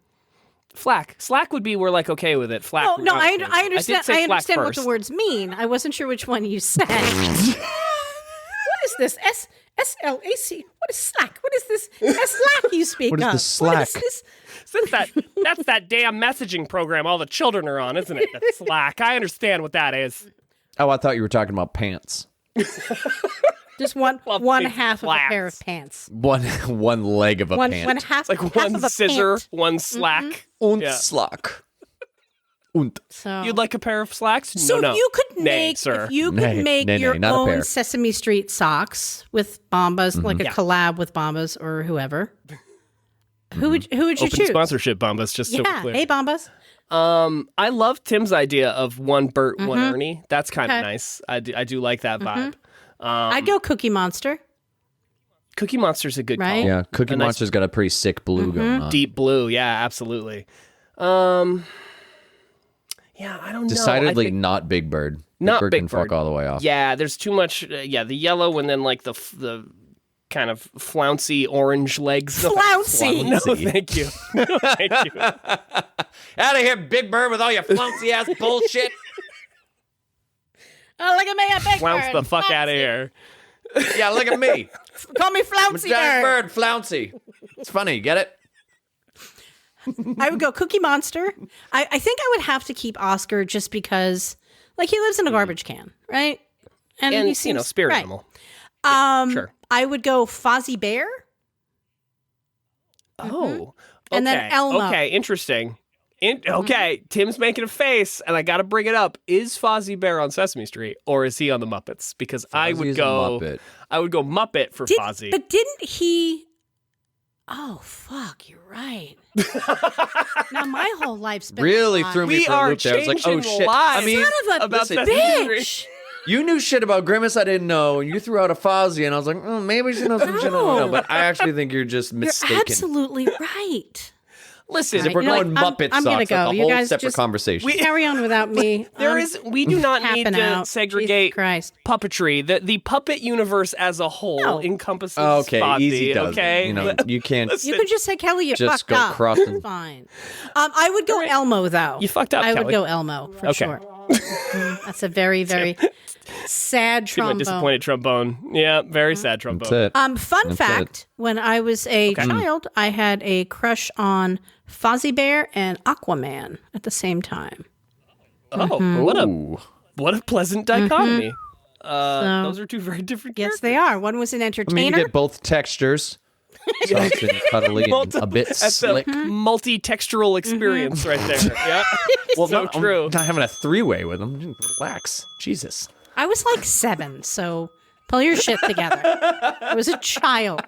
Flack. Slack would be we're like okay with it. Flack. Oh, no, I did understand. say I understand flack what the first. words mean. I wasn't sure which one you said. What is this? SLAC. What is slack? What is this? Slack you speak What is of? the slack? What is this? That's that damn messaging program all the children are on, isn't it? That's Slack. I understand what that is. Oh, I thought you were talking about pants. Just one big half of a flats. pair of pants. One leg of a One pant. half. Like half one of a scissor, pant. one slack. Und Yeah. slack. Und. So You'd like a pair of slacks? So no. if you could Nay, make, sir. if you could Nay, make nay, your not a pair. own Sesame Street socks with Bombas, like a collab with Bombas or whoever, who would you Open choose? sponsorship, Bombas, just so we're Yeah, clear. hey Bombas. I love Tim's idea of one Bert, one Ernie. That's kind of Okay. nice. I do like that vibe. I'd go Cookie Monster. Cookie Monster's a good Right? call. Yeah, Cookie A nice Monster's got a pretty sick blue going on. deep blue. Yeah, absolutely. Yeah, I don't know. Decidedly I think, not Big Bird. Not Bird Big can fuck Bird. all the way off. yeah, there's too much. The yellow and then like the kind of flouncy orange legs. Flouncy. No, thank you. No, thank you. Out of here, Big Bird, with all your flouncy ass bullshit. Oh, look at me, a big Flounce bird. the fuck out of here. Yeah, look at me. Call me I'm a Flouncy giant Bird. bird, flouncy. It's funny, get it? I would go Cookie Monster. I think I would have to keep Oscar just because, like, he lives in a garbage can, right? And he seems, spirit right. animal. Sure. I would go Fozzie Bear. Oh. And then okay. Elmo. Okay, interesting. Okay, Tim's making a face, and I got to bring it up. Is Fozzie Bear on Sesame Street, or is he on the Muppets? Because I would Fozzie's a go Muppet. Muppet for Fozzie. But didn't he? Oh fuck! You're right. Now my whole life's been Really a lie. threw me We for a are loop there. I was like, oh changing shit. I lives. mean, Son of a about listen, Sesame Street. bitch. you knew shit about Grimace I didn't know, and you threw out a Fozzie, and I was like, maybe she knows some shit I don't know. But I actually think you're just mistaken. You're absolutely right. Listen, If we're You know going what? Muppet I'm gonna socks, go. that's a You whole guys separate just- conversation. Carry on without me. we do not need tapping to out. segregate Jesus Christ. puppetry. The puppet universe as a whole No. encompasses Okay, Fozzie, easy does it. okay? You know, you can't. You could just say, Kelly, you Just fucked go up. crossing. It's fine. I would go Elmo, though. You fucked up, I would Kelly. go Elmo, for Okay. sure. That's a very, very sad See my trombone. disappointed trombone. Yeah, very sad trombone. That's it. Fun That's fact, when I was a child, I had a crush on Fozzie Bear and Aquaman at the same time. Oh, what a pleasant dichotomy. So- Those are two very different Yes, characters. they are. One was an I entertainer. mean, you get both textures. Soft and cuddly and a bit That's slick. a multi-textural experience right there. Yeah. Well, so not, true. I'm not having a three-way with them. Relax. Jesus. I was like 7, so pull your shit together. I was a child.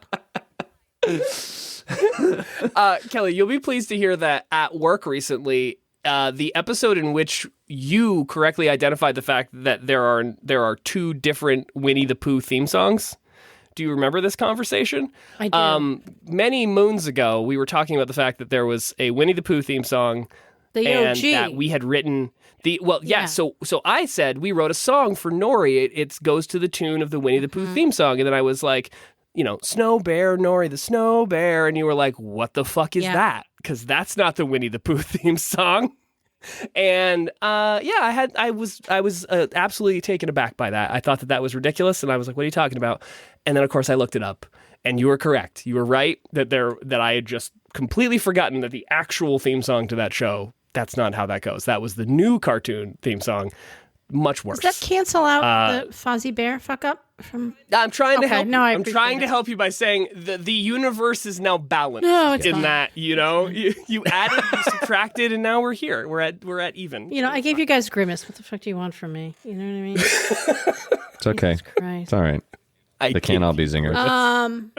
Kelly, you'll be pleased to hear that at work recently, the episode in which you correctly identified the fact that there are two different Winnie the Pooh theme songs. Do you remember this conversation? I do. Many moons ago, we were talking about the fact that there was a Winnie the Pooh theme song the and OG. that we had written So I said we wrote a song for Nori. It goes to the tune of the Winnie the Pooh theme song, and then I was like, Snow Bear, Nori the Snow Bear, and you were like, what the fuck is that? Because that's not the Winnie the Pooh theme song. And I was absolutely taken aback by that. I thought that was ridiculous, and I was like, what are you talking about? And then of course I looked it up, and you were correct. You were right that I had just completely forgotten that the actual theme song to that show, that's not how that goes. That was the new cartoon theme song. Much worse. Does that cancel out the Fozzie Bear fuck up? I'm trying to help you. I'm trying to help you by saying the universe is now balanced that, you added, you subtracted, and now we're here. We're at even. I gave you guys Grimace. What the fuck do you want from me? You know what I mean? It's okay. It's all right. They can't all be zingers. And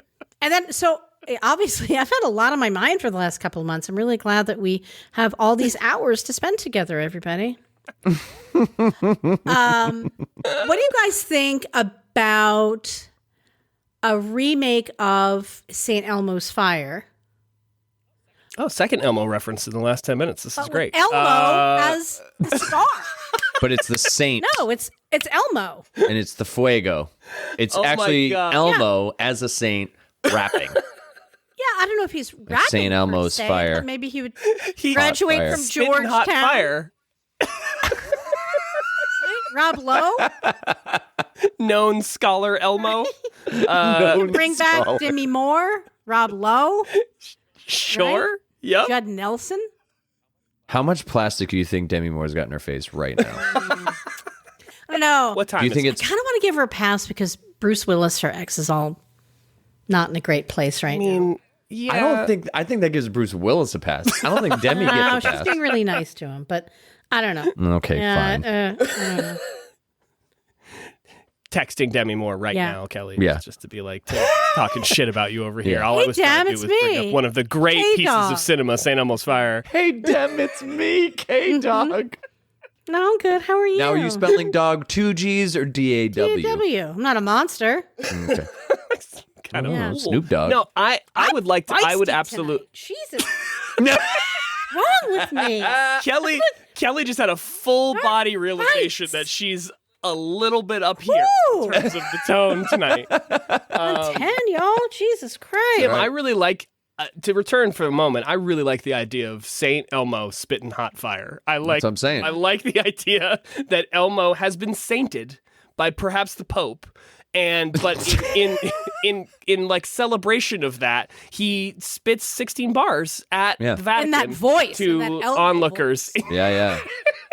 then, so obviously I've had a lot on my mind for the last couple of months. I'm really glad that we have all these hours to spend together, everybody. What do you guys think about a remake of St. Elmo's Fire? Oh, second Elmo reference in the last 10 minutes. This is great. Elmo as the star. But it's the saint. No, it's Elmo. And it's the fuego. It's actually Elmo as a saint rapping. I don't know if he's rapping. St. Elmo's Fire. But maybe he would graduate from Georgetown. Hot fire. Rob Lowe, known scholar Elmo. Bring back Demi Moore, Rob Lowe. Sure. Right? Yep. Judd Nelson. How much plastic do you think Demi Moore's got in her face right now? I don't know. What time? Do you think it's? I kind of want to give her a pass because Bruce Willis, her ex, is all not in a great place right now. Yeah. I think that gives Bruce Willis a pass. I don't think Demi gets a pass. She's being really nice to him, but I don't know. Okay, fine. I don't know. Texting Demi Moore right now, Kelly. Yeah. Just to be like talking shit about you over here. Yeah. All I was trying to do was bring up one of the great pieces of cinema, St. Elmo's Fire. Hey, Dem, it's me, K-Dog. No, I'm good. How are you? Now, are you spelling dog 2 G's or D-A-W? D-A-W. I'm not a monster. Okay. Kind of cool. Snoop Dogg. No, I would like to. I would absolutely. Jesus. No. What's wrong with me? Kelly just had a full body realization that she's a little bit up here in terms of the tone tonight. 10, y'all. Jesus Christ. Tim, I really like, to return for a moment, I really like the idea of St. Elmo spitting hot fire. That's what I'm saying. I like the idea that Elmo has been sainted by perhaps the Pope. But in like celebration of that, he spits 16 bars at the Vatican in that voice, to onlookers. Voice. Yeah.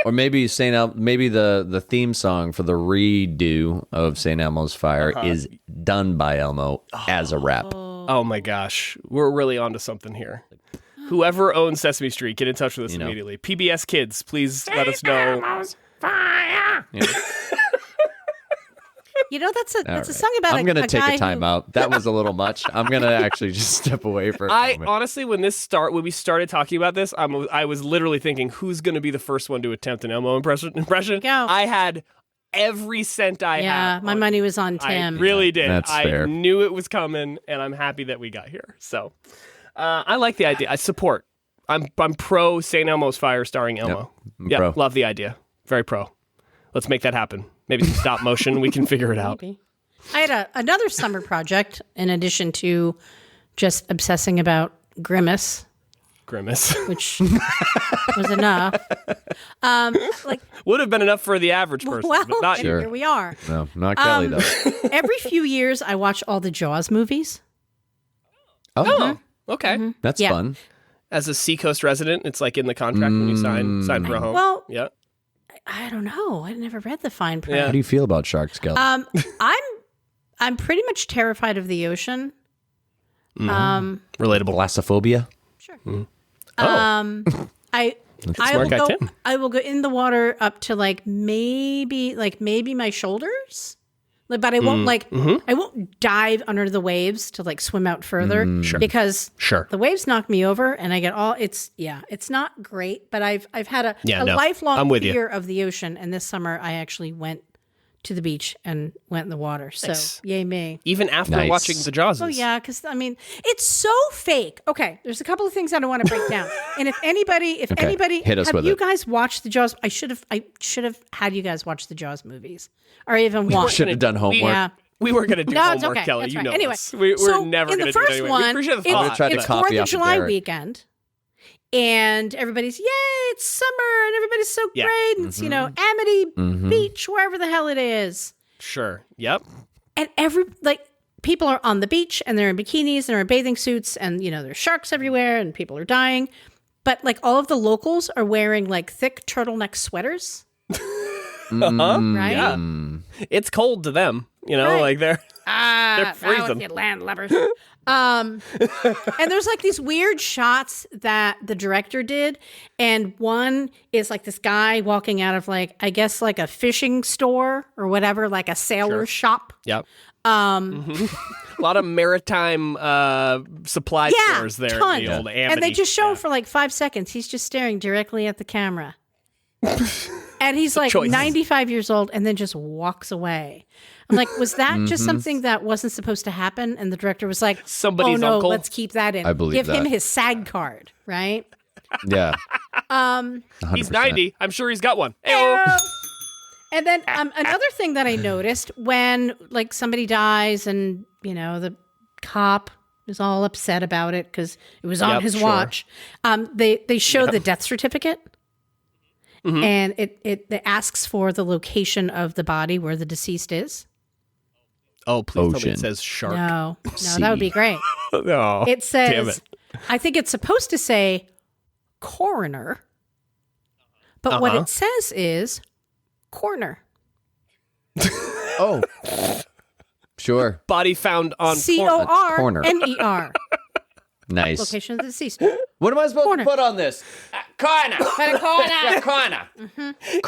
Or maybe maybe the theme song for the redo of St. Elmo's Fire is done by Elmo as a rap. Oh my gosh, we're really onto something here. Whoever owns Sesame Street, get in touch with us immediately. PBS Kids, please let us know. Elmo's Fire. Yeah. That's a song about I'm going to take a time who... out. That was a little much. I'm going to actually just step away for a moment. Honestly, when we started talking about this, I was literally thinking, who's going to be the first one to attempt an Elmo impression? Go. I had every cent I had. Yeah, my money was on Tim. I really did. That's fair. I knew it was coming, and I'm happy that we got here. So I like the idea. I support. I'm pro St. Elmo's Fire starring Elmo. Yep, pro. Love the idea. Very pro. Let's make that happen. Maybe some stop motion. We can figure it out. Maybe. I had another summer project in addition to just obsessing about Grimace, which was enough. Would have been enough for the average person, but not you. Here we are. No, not Kelly though. Every few years, I watch all the Jaws movies. Oh, okay. Mm-hmm. That's fun. As a Seacoast resident, it's like in the contract when you sign for a home. Well, yeah. I don't know. I never read the fine print. How do you feel about sharks, Kelly? I'm pretty much terrified of the ocean. Relatable. Thalassophobia? Sure. I will go in the water up to maybe my shoulders. But I won't I won't dive under the waves to swim out further because the waves knock me over and I get it's not great, but I've had a lifelong fear of the ocean, and this summer I actually went to the beach and went in the water. So, yay me. Even after watching the Jaws. Oh, yeah, because, I mean, it's so fake. Okay, there's a couple of things I don't want to break down. And if anybody, hit us have with you it. guys watched the Jaws? I should have had you guys watch the Jaws movies. Or even watch. Should have done homework. We were going to do it's homework, okay. Kelly. That's You right. know Anyway, us. We're never going to do it anyway. One, We appreciate the thought. I'm gonna try to it's copy 4th of off of July Derek. weekend. And everybody's, yay, it's summer. And everybody's so great. And it's, Amity Beach, wherever the hell it is. Sure. Yep. And people are on the beach and they're in bikinis and they're in bathing suits and, there's sharks everywhere and people are dying. But all of the locals are wearing thick turtleneck sweaters. Right? Yeah. It's cold to them, Right. they're freezing. You landlubbers. And there's these weird shots that the director did. And one is this guy walking out of I guess a fishing store or whatever, a sailor shop. Yep. A lot of maritime supply stores there in the old Amity. And they just show for 5 seconds. He's just staring directly at the camera. And he's 95 years old and then just walks away. I'm was that just something that wasn't supposed to happen? And the director was like, somebody's no, uncle. let's keep that in. I believe Give that. him his SAG card, right? Yeah. 100%. He's 90. I'm sure he's got one. And then another thing that I noticed when somebody dies and, the cop is all upset about it because it was on his watch. They show the death certificate. And it asks for the location of the body where the deceased is. Oh, please tell me it says shark. No, that would be great. No, it says, damn it. I think it's supposed to say coroner, but what it says is corner. Oh, sure. Body found on corner. Nice. Location of the deceased. What am I supposed to put on this? Corner. Put a corner. Yeah, corner.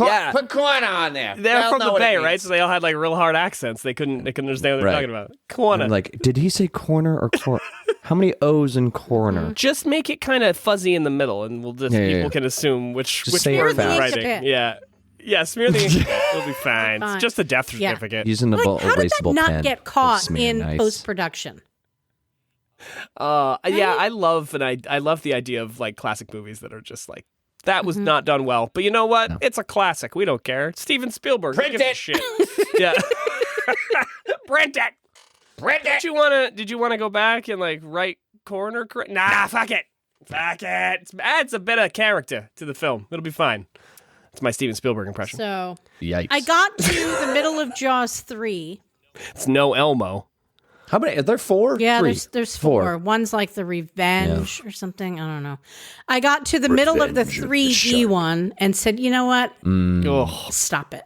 Yeah. Put corner on there. They're from the know Bay, what it right? means. So they all had real hard accents. They couldn't understand what they're talking about. Corner. I'm did he say corner or corner? How many O's in corner? Just make it kind of fuzzy in the middle, and we'll just people can assume which say word it they're fast. writing. Yeah, smear the ink a bit. It'll be fine. It's just a death certificate. Using the How did that erasable not pen. get caught Smear in nice. post-production? I love the idea of classic movies that are just that was not done well. But you know what? No. It's a classic. We don't care. It's Steven Spielberg. Print it. Shit. Yeah. Print it. Print it. Did you want to go back and write corner? Nah, fuck it. Fuck it. It adds a bit of character to the film. It'll be fine. It's my Steven Spielberg impression. So, yikes. I got to the middle of Jaws 3. It's no Elmo. How many? Are there 4? Yeah, 3? there's 4. One's the revenge or something. I don't know. I got to the middle of the 3D one and said, you know what? Stop it.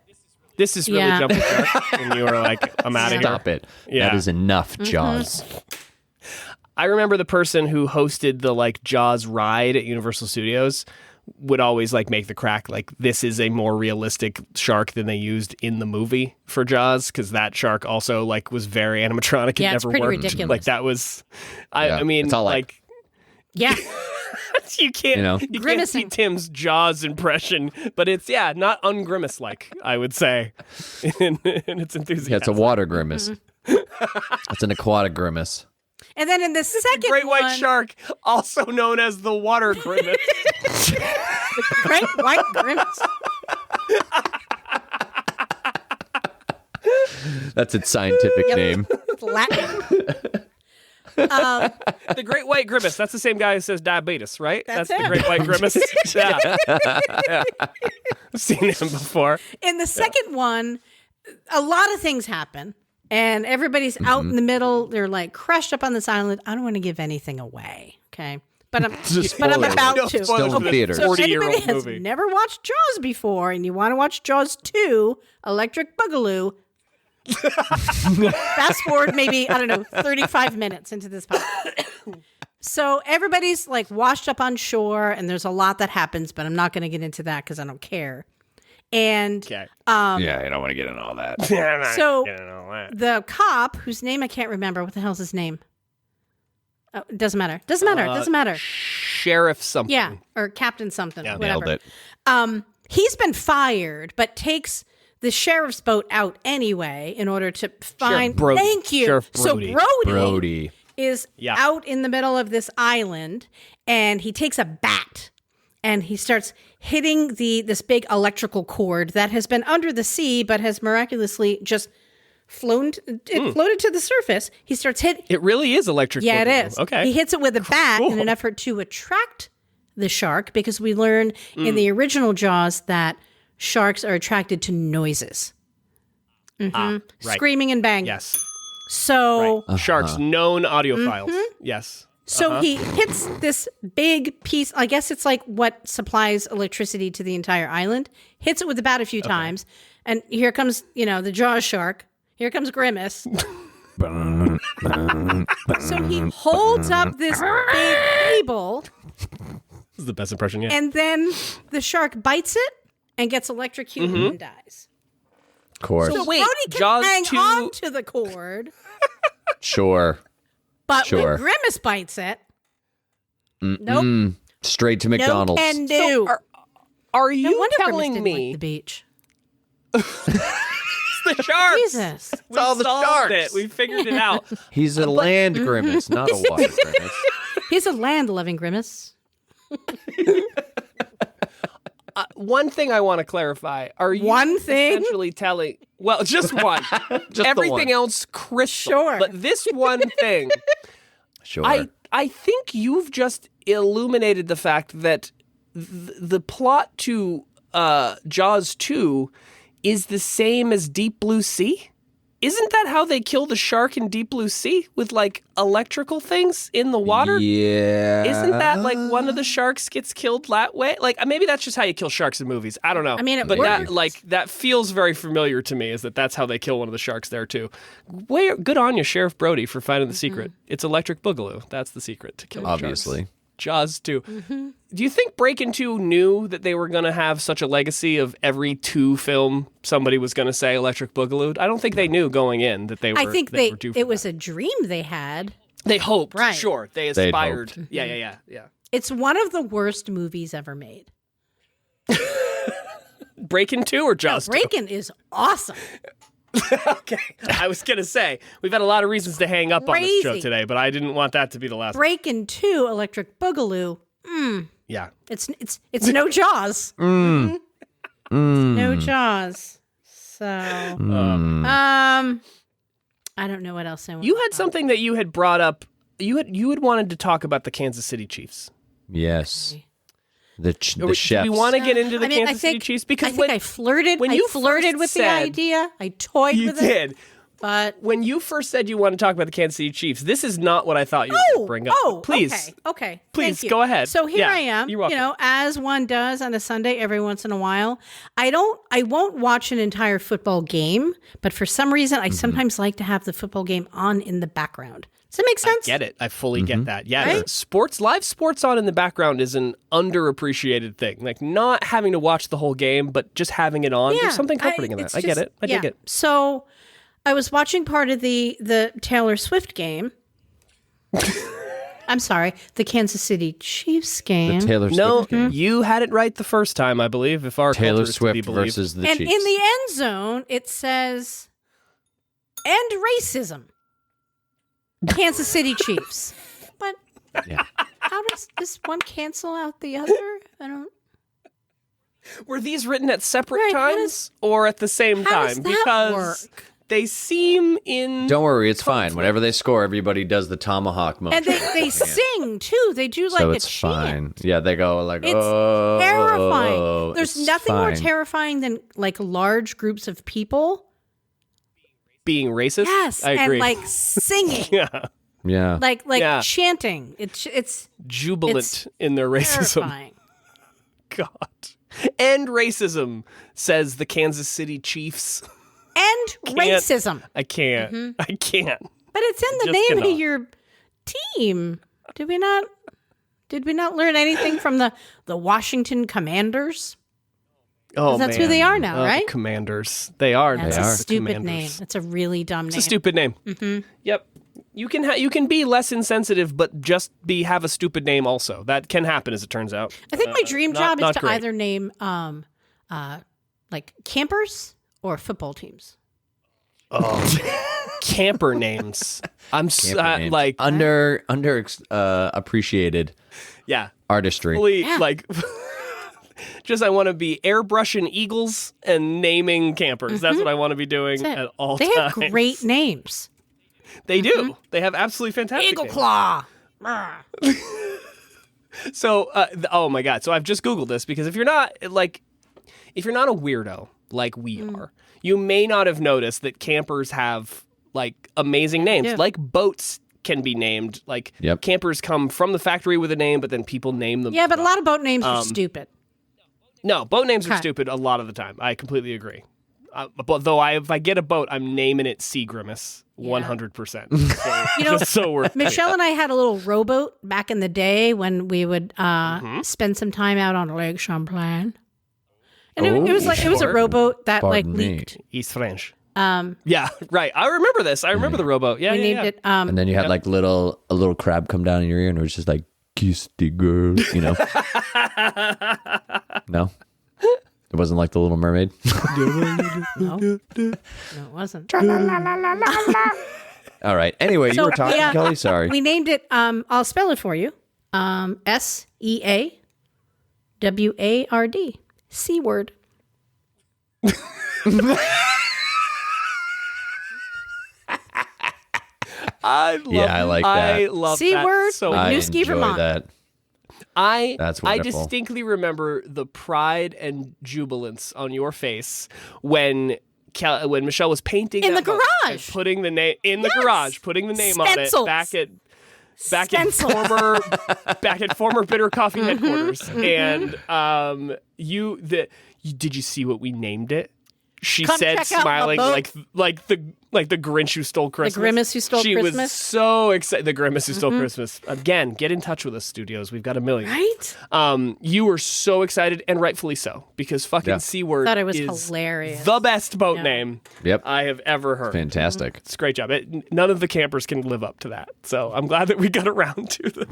This is really jumping shark. And you were I'm out of here. Stop it. Yeah. That is enough, Jaws. I remember the person who hosted the Jaws ride at Universal Studios would always make the crack this is a more realistic shark than they used in the movie for Jaws, because that shark also was very animatronic and never it's pretty worked. ridiculous. That was I mean it's all yeah. you can't Grimacing. see Tim's Jaws impression, but it's not ungrimace I would say in its enthusiasm. Yeah, it's a water grimace. It's an aquatic grimace. And then in the second great white one, shark, also known as the water grimace. the great white grimace. That's its scientific name. It's Latin. The great white grimace. That's the same guy who says diabetes, right? That's the him. great white grimace. Yeah. I've seen him before. In the second one, a lot of things happen. And everybody's out in the middle. They're crushed up on this island. I don't want to give anything away, okay? But I'm about to. Still in theaters. So if 40-year-old anybody has movie. never watched Jaws before and you want to watch Jaws 2, Electric Boogaloo, fast forward maybe, 35 minutes into this podcast. So everybody's washed up on shore and there's a lot that happens, but I'm not going to get into that because I don't care. And Okay. Yeah, I don't want to get into all that. so the cop, whose name I can't remember, what the hell's his name? Oh, it doesn't matter. Doesn't matter. Sheriff something. Yeah, or Captain something. Yeah. Whatever. Nailed it. He's been fired, but takes the sheriff's boat out anyway in order to find. Thank you. Sheriff So Brody is out in the middle of this island, and he takes a bat and he starts hitting this big electrical cord that has been under the sea but has miraculously just floated to the surface. He starts hitting. It really is electric. Yeah, it is. Okay. He hits it with a bat in an effort to attract the shark, because we learn in the original Jaws that sharks are attracted to noises. Right. Screaming and banging. Yes. So Sharks, known audiophiles. Yes. So he hits this big piece. I guess it's like what supplies electricity to the entire island. Hits it with the bat a few times. And here comes, the Jaws shark. Here comes Grimace. So he holds up this big table. This is the best impression yet. And then the shark bites it and gets electrocuted and dies. Of course. So wait, Brody can Jaws hang 2 on to the cord. Sure. But Sure. when Grimace bites it, nope. Straight to McDonald's. No can do. So are you No wonder Grimace telling didn't me like the beach. the sharks? Jesus. We solved it. We figured it out. He's a land Grimace, not a water Grimace. He's a land-loving Grimace. One thing I want to clarify. Are you One thing? essentially telling... Well, just one. Just Everything the one. else crystal. Sure. But this one thing... Sure. I think you've just illuminated the fact that the plot to Jaws 2 is the same as Deep Blue Sea. Isn't that how they kill the shark in Deep Blue Sea? With, like, electrical things in the water? Yeah. Isn't that, like, one of the sharks gets killed that way? Like, maybe that's just how you kill sharks in movies. I don't know. I mean, it but works. that feels very familiar to me, is that's how they kill one of the sharks there, too. Good on you, Sheriff Brody, for finding the secret. It's electric boogaloo. That's the secret to killing Obviously. sharks. Jaws 2. Do you think Breakin' 2 knew that they were going to have such a legacy of every 2 film somebody was going to say Electric Boogaloo? I don't think they knew going in that they were. I think were due for it was that. a dream they had. They hoped, Right. sure. They They'd aspired. hoped. Yeah. It's one of the worst movies ever made. Breakin' 2 or Jaws 2? Breakin' is awesome. Okay. I was going to say, we've had a lot of reasons to hang up on this show Crazy. today, but I didn't want that to be the last one. Breakin' 2, Electric Boogaloo. Yeah. It's no Jaws. It's no Jaws. So I don't know what else I want. You had something that you had brought up. You had wanted to talk about the Kansas City Chiefs. Yes. The Do chefs. we want to get into the I mean, Kansas City Chiefs? Because I think I flirted. when I you flirted first with the said- idea. I toyed you with it. did. But When you first said you wanted to talk about the Kansas City Chiefs, this is not what I thought you were going to bring up. Please. Okay. Please, Thank you. go ahead. So here Yeah, I am. you're welcome. As one does on a Sunday every once in a while. I won't watch an entire football game, but for some reason I sometimes like to have the football game on in the background. Does that make sense? Get it. I fully get that. Yeah. Right? Live sports on in the background is an underappreciated thing. Like not having to watch the whole game, but just having it on. There's something comforting in that. it's I get it. I dig it. So I was watching part of the Taylor Swift game. I'm sorry, the Kansas City Chiefs game. The Taylor Swift No, game. you had it right the first time, I believe, if our Taylor culture is to be Swift believed. versus the And Chiefs. in the end zone, it says, "End racism." Kansas City Chiefs. But Yeah. how does this one cancel out the other? I don't. Were these written at separate Right, how times or at the same how time? does that Because work? they seem in. Don't worry, it's fine. Whenever they score, everybody does the tomahawk motion. And they sing too. They do like so a it's chant. fine. Yeah, they go like, It's oh, terrifying. There's it's nothing more fine. terrifying than like large groups of people. being racist? Yes, I agree. and like singing, yeah. Yeah. like Yeah. chanting. It's Jubilant It's in their racism. terrifying. God. End racism, says the Kansas City Chiefs. And racism. I can't. I can't. But it's in the Just name cannot. of your team. Did we not learn anything from the Washington Commanders? Oh, That's man. who they are now, Oh, right? the Commanders. They are. That's now. a The stupid name. Commanders. That's a really dumb It's name. a stupid name. Mm-hmm. Yep. You can be less insensitive, but just have a stupid name also. That can happen, as it turns out. I think my dream job is not to great. either name like campers or football teams? Oh, camper names. Names. Like under appreciated. Yeah, artistry. Fully, like. Just I want to be airbrushing eagles and naming campers. That's what I want to be doing at all times. They have great names. They do. They have absolutely fantastic Eagle names. Claw. So, oh my God. So I've just Googled this because if you're not a weirdo like we are, you may not have noticed that campers have like amazing names. Yeah. Like boats can be named. Like campers come from the factory with a name, but then people name them. Yeah, but a lot of boat names are stupid. No, boat names are stupid a lot of the time. I completely agree. But though if I get a boat, I'm naming it Sea Grimace 100%. So, so worth Michelle and I had a little rowboat back in the day when we would spend some time out on Lake Champlain. And it was a rowboat that leaked. East French. Yeah, right. I remember this. I remember the rowboat. Yeah, we named it. And then you had like a little crab come down in your ear, and it was just like kiss the girl, you know. No, it wasn't like the Little Mermaid. No, it wasn't. All right. Anyway, you were talking, Kelly. Sorry. We named it. I'll spell it for you. SEAWARD. Seaward. I like that. I love Seaward. That so I Newski, enjoy Vermont. that. That's I wonderful. distinctly remember the pride and jubilance on your face when Michelle was painting in that the boat and garage, putting the name in the garage, putting the name Stencils. on it back at former Bitter Coffee headquarters. And did you see what we named it? She said, smiling like the Grinch who stole Christmas. The Grimace who stole Christmas. She was so excited. The Grimace who stole Christmas. Again, get in touch with us, studios. We've got 1 million. Right? You were so excited, and rightfully so, because fucking Seaward thought it was is hilarious. the best boat name I have ever heard. Fantastic. It's a great job. None of the campers can live up to that. So I'm glad that we got around to the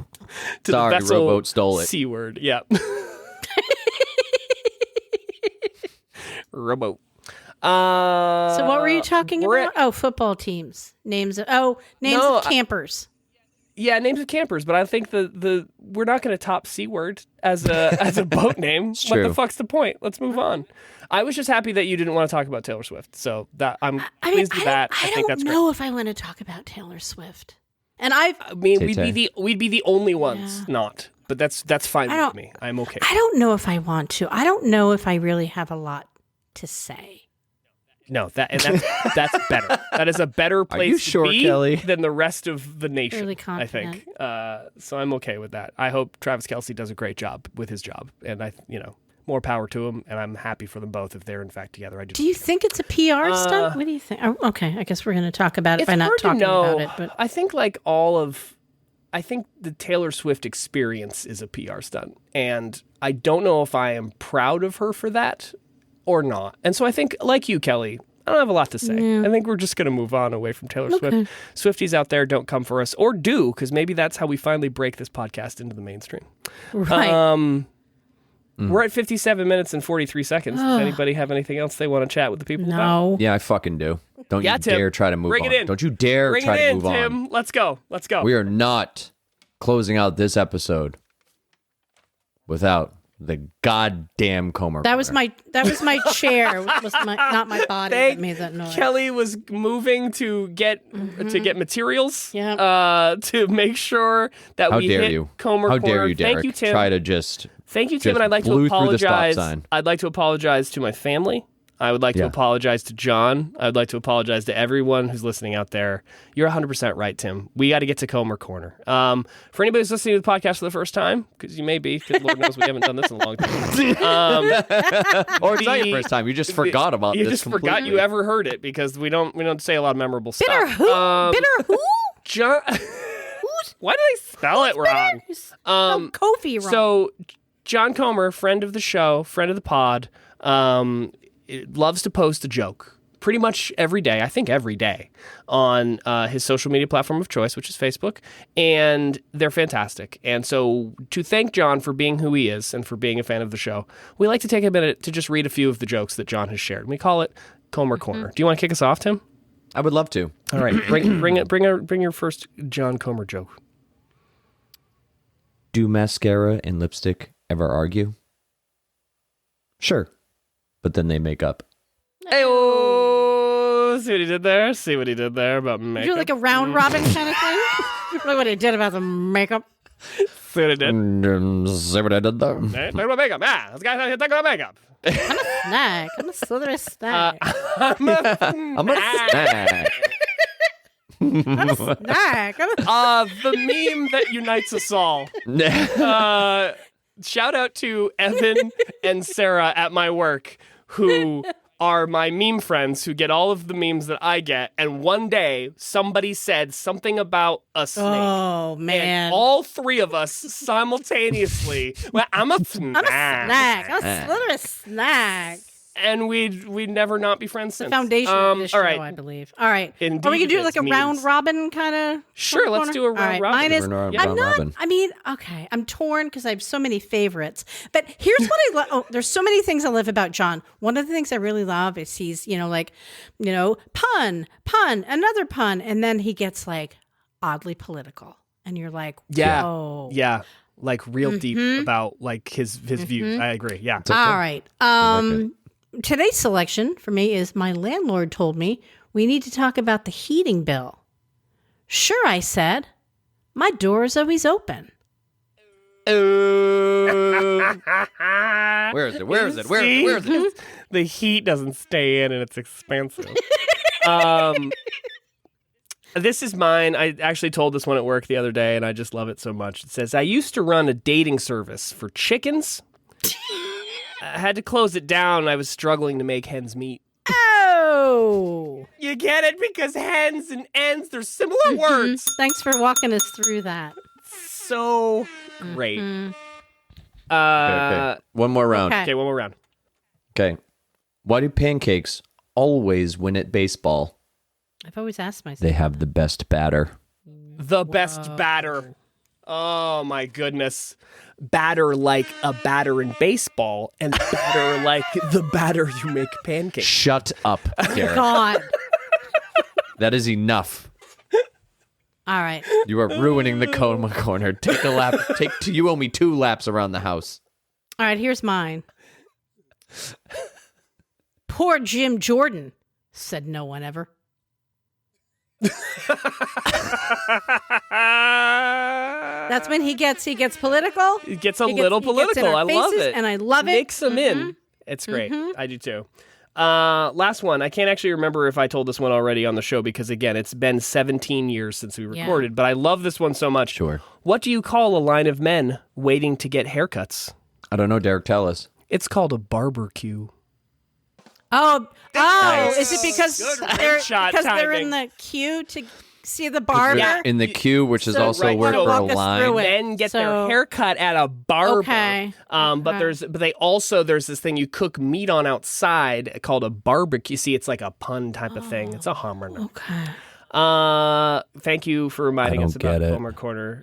vessel. Rowboat stole it. Seaward. Yeah. Rowboat. So what were you talking about? Football teams. Names of campers. Yeah, names of campers, but I think we're not going to top Seaward as a boat name. What the fuck's the point? Let's move on. I was just happy that you didn't want to talk about Taylor Swift, so that I'm pleased with that. I think that's great. I don't know if I want to talk about Taylor Swift, and we'd be the only ones not, but that's fine with me. I'm okay. I don't know if I want to. I don't know if I really have a lot to say. No, that's better. That is a better place to be Kelly? Than the rest of the nation, Really I think. So I'm okay with that. I hope Travis Kelce does a great job with his job, and more power to him. And I'm happy for them both if they're in fact together. Do you think it's a PR stunt? What do you think? Oh, okay, I guess we're going to talk about it by not talking about it. But I think I think the Taylor Swift experience is a PR stunt, and I don't know if I am proud of her for that or not. And so I think, like you, Kelly, I don't have a lot to say. Yeah. I think we're just going to move on away from Taylor Swift. Swifties out there, don't come for us, or do, because maybe that's how we finally break this podcast into the mainstream. Right. We're at 57 minutes and 43 seconds. Does anybody have anything else they want to chat with the people about? Yeah, I fucking do. Don't you Tim, dare try to move bring on. It in. Don't you dare bring try it to in, move Tim. on. Let's go. We are not closing out this episode without the goddamn Comer. That was my chair. Was not my body that made that noise. Kelly was moving to get materials. Yeah. To make sure that we hit Comer How Corner. dare you, Derek? Thank you, Tim. Try to just. Thank you, Tim, and I'd like to apologize. I'd like to apologize to my family. I would like to apologize to John. I would like to apologize to everyone who's listening out there. You're 100% right, Tim. We got to get to Comer Corner. For anybody who's listening to the podcast for the first time, because you may be, because Lord knows we haven't done this in a long time. Or it's not your first time. You just forgot about this. You just forgot you ever heard it, because we don't say a lot of memorable stuff. Bitter who? John. Why did I spell it wrong? Kofi wrong. So, John Comer, friend of the show, friend of the pod, loves to post a joke pretty much every day, I think every day, on his social media platform of choice, which is Facebook, and they're fantastic. And so to thank John for being who he is and for being a fan of the show, we like to take a minute to just read a few of the jokes that John has shared. We call it Comer Corner. Do you want to kick us off, Tim? I would love to. All right, bring your first John Comer joke. Do mascara and lipstick ever argue? Sure, but then they make up. Hey-oh! See what he did there about makeup. Do like a round robin kind of thing. Look what he did about the makeup. See what I did? See what I did there? Talk about makeup. Yeah, let's go talk about makeup. I'm a snack. I'm a slithery snack. I'm a snack. I'm a snack. The meme that unites us all. Shout out to Evan and Sarah at my work, who are my meme friends who get all of the memes that I get. And one day, somebody said something about a snake. Oh, man. And all three of us simultaneously, well, I'm a snack. I'm a snack. I'm a slithery snack. And we'd never not be friends since. The foundation of this show, all right. I believe. All right. Indeed, are we going to do like a memes. round robin kind of? Sure, let's do a round robin. Mine is, Round I'm not, robin. I mean, okay, I'm torn because I have so many favorites. But here's what I love. Oh, there's so many things I love about John. One of the things I really love is he's, pun, another pun. And then he gets like oddly political. And you're like, yeah. whoa. Yeah. Like real deep about like his views. I agree. Yeah. Okay. All right. Today's selection for me is my landlord told me we need to talk about the heating bill. Sure, I said. My door is always open. Where is it? Where is it? Where is it? The heat doesn't stay in and it's expensive. This is mine. I actually told this one at work the other day and I just love it so much. It says, I used to run a dating service for chickens. I had to close it down. I was struggling to make hens meet. Oh! You get it? Because hens and ends, they're similar words. Thanks for walking us through that. So great. Okay. One more round. Okay. Okay, one more round. Okay. Why do pancakes always win at baseball? I've always asked myself. They have the best batter. The best batter. Oh, my goodness. Batter like a batter in baseball and batter like the batter you make pancakes. Shut up, Garrett. God. That is enough. All right. You are ruining the coma corner. Take a lap. You owe me 2 laps around the house. All right, here's mine. Poor Jim Jordan, said no one ever. That's when he gets political. It gets a little political. I love it. And I love it. Mix them in. It's great. I do too. Last one. I can't actually remember if I told this one already on the show because, again, it's been 17 years since we recorded, but I love this one so much. Sure. What do you call a line of men waiting to get haircuts? I don't know, Derek. Tell us. It's called a barbecue. Oh, Nice. is it because they're in the queue to see the barber? Yeah. In the queue, which is So, also right, word so for a walk us line. through it. Men get their So- haircut at a barber. Okay. But there's this thing you cook meat on outside called a barbecue. See, it's like a pun type of thing. It's a hammer. Okay. Thank you for reminding I us don't about get it. Comer Corner.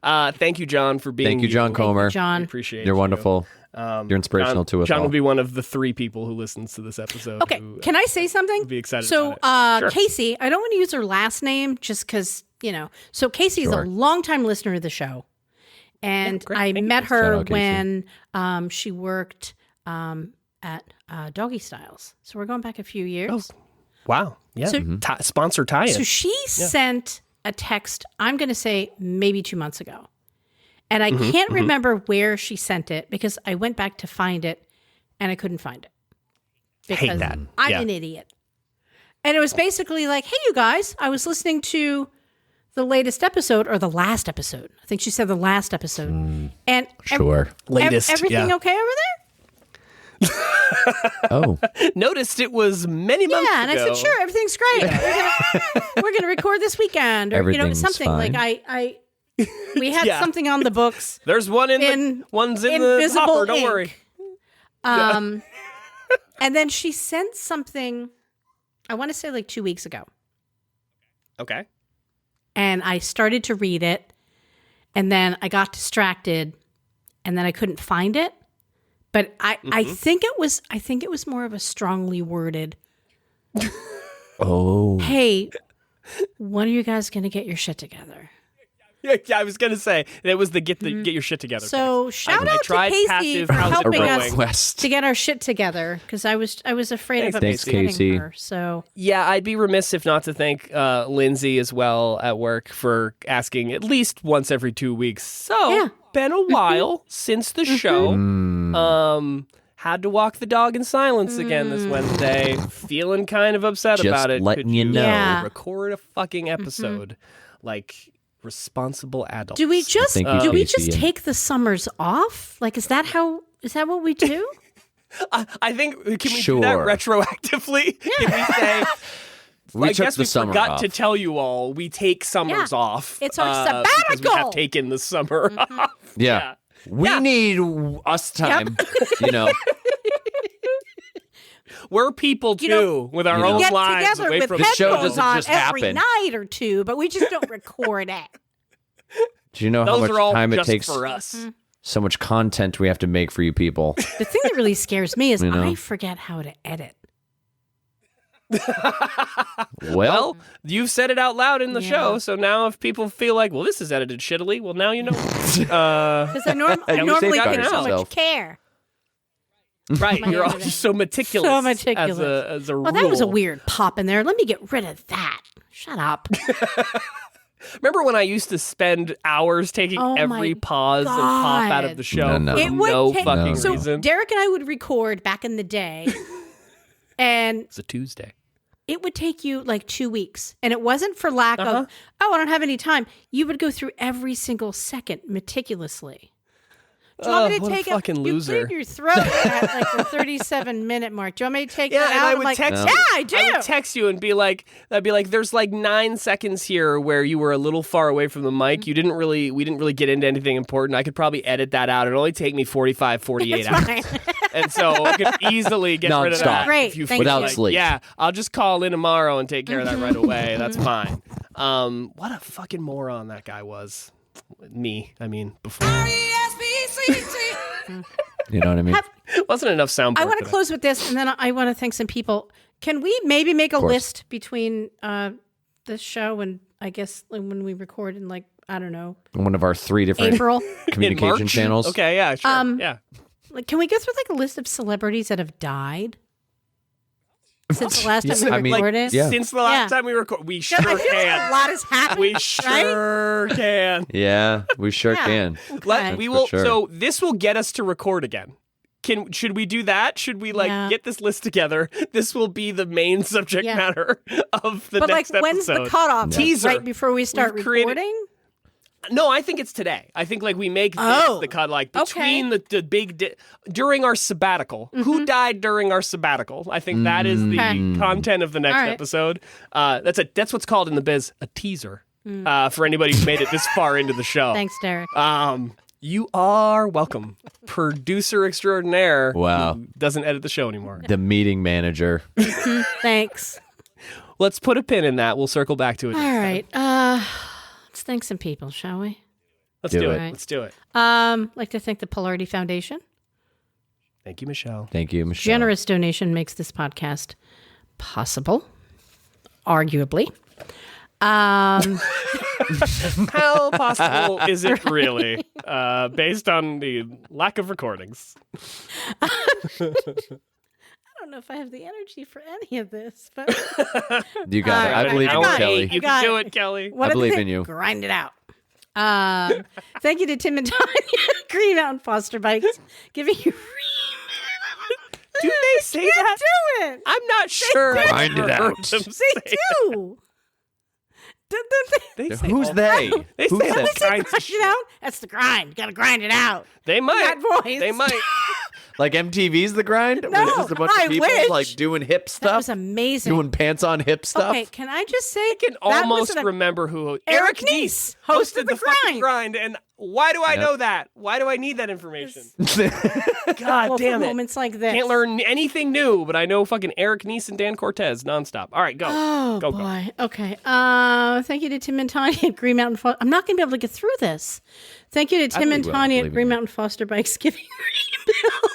Thank you, John, for being Thank you, John Comer. John. Appreciate You're you. wonderful. You're inspirational to us John all. will be one of the 3 people who listens to this episode. Okay, who, can I say something? be excited So, about it. Sure. Casey, I don't want to use her last name just because, So Casey is Sure. a longtime listener of the show. And great. I Thank met Shout her out, Casey. when she worked at Doggy Styles. So we're going back a few years. Oh, wow. Yeah. So- Sponsor tie-in. So she sent a text, I'm going to say maybe 2 months ago. And I can't remember where she sent it because I went back to find it and I couldn't find it. Hate Because that. I'm Yeah. an idiot. And it was basically like, hey, you guys, I was listening to the latest episode or the last episode. I think she said the last episode. And Sure. Latest, everything yeah. okay over there? Oh. Noticed it was many months Yeah, and ago. I said, sure, everything's great. We're gonna record this weekend, or Everything's something fine. like we had Yeah. something on the books. There's one one's in the invisible hopper. Don't ink. worry. And then she sent something. I want to say like 2 weeks ago, Okay. and I started to read it, and then I got distracted, and then I couldn't find it. But I think it was more of a strongly worded. Oh. Hey, when are you guys going to get your shit together? Yeah, I was gonna say it was the get your shit together. So shout out to Casey for helping us to get our shit together, because I was afraid of upsetting her. So yeah, I'd be remiss if not to thank Lindsay as well at work for asking at least once every 2 weeks. So been a while since the show. Had to walk the dog in silence again this Wednesday. Feeling kind of upset about it. Letting you know. Record a fucking episode like responsible adults. Do we just take the summers off? Like, is that what we do? I think can we do that retroactively? Can we say? I guess we forgot to tell you all we take summers off. It's our sabbatical. Because we have taken the summer off. Yeah. We need us time, We're people too, with our own lives away from the show. Doesn't on just every happen. night or two, but we just don't record it. Do you know how much time it takes for us? So much content we have to make for you people. The thing that really scares me is I forget how to edit. Well, you've said it out loud in the show, so now if people feel like, well, this is edited shittily, well, now you know. Because I normally get so much care. Right, you're all just so meticulous. So meticulous. As a rule. Well, that was a weird pop in there. Let me get rid of that. Shut up. Remember when I used to spend hours taking every pause and pop out of the show for no fucking reason? So Derek and I would record back in the day. And it's a Tuesday. It would take you like 2 weeks. And it wasn't for lack of, I don't have any time. You would go through every single second meticulously. Do you want me to take a fucking loser. You cleared your throat at like the 37-minute mark. Do you want me to take that out? And I would text you. Yeah, I do. I would text you and be like, there's like 9 seconds here where you were a little far away from the mic. We didn't really get into anything important. I could probably edit that out. It'd only take me 45, 48 hours. And so I could easily get rid of that. Great. Without sleep. Yeah, I'll just call in tomorrow and take care of that right away. That's fine. What a fucking moron that guy was. Me, I mean, before. You know what I mean? Wasn't enough soundboard. I want to close with this, and then I want to thank some people. Can we maybe make a list between this show and I guess when we record in like, I don't know, one of our 3 different April communication channels? Okay, yeah, sure. Yeah. Like, can we go through like a list of celebrities that have died since the last time we recorded? Since the last time we recorded, we sure can. Like a lot has happened. We sure can. Yeah, we sure can. Okay. We will. Sure. So this will get us to record again. Should we do that? Should we get this list together? This will be the main subject matter of the next episode. But when's the cutoff? Teaser. Right before we start recording? No, I think it's today. I think like we make this the cut like between the big during our sabbatical. Who died during our sabbatical? I think that is the content of the next episode. That's what's called in the biz a teaser. For anybody who made it this far into the show. Thanks, Derek. You are welcome. Producer extraordinaire. Wow. Who doesn't edit the show anymore. The meeting manager. Thanks. Let's put a pin in that. We'll circle back to it. All right. Let's thank some people, shall we? Let's do it. Right. Let's do it. I'd like to thank the Polarity Foundation. Thank you, Michelle. Thank you, Michelle. Generous donation makes this podcast possible, arguably. How possible is it really, based on the lack of recordings? I don't know if I have the energy for any of this, but you got it. I believe in you, Kelly. You can do it, Kelly. I believe in you. Grind it out. Thank you to Tim and Tanya, Green Mountain Foster Bikes, giving you. Do they say that? Do it. I'm not sure. Grind it out. They do. They say Who's they? They Who say said grind it out. That's the grind. Got to grind it out. They might. That voice. They might. Like MTV's The Grind? No, Where it's just a bunch of people wish. like doing hip stuff? That was amazing. Doing pants on hip stuff? Okay, can I just say? I can almost remember who. Eric Nies hosted the fucking grind. And why do I know that? Why do I need that information? God damn it. Moments like this. Can't learn anything new, but I know fucking Eric Nies and Dan Cortez nonstop. All right, go. Oh, go, boy. Go. Okay. Thank you to Tim and Tanya at Green Mountain Foster. I'm not going to be able to get through this. Thank you to Tim and Tanya at Green Mountain Foster Bikes giving me a bill.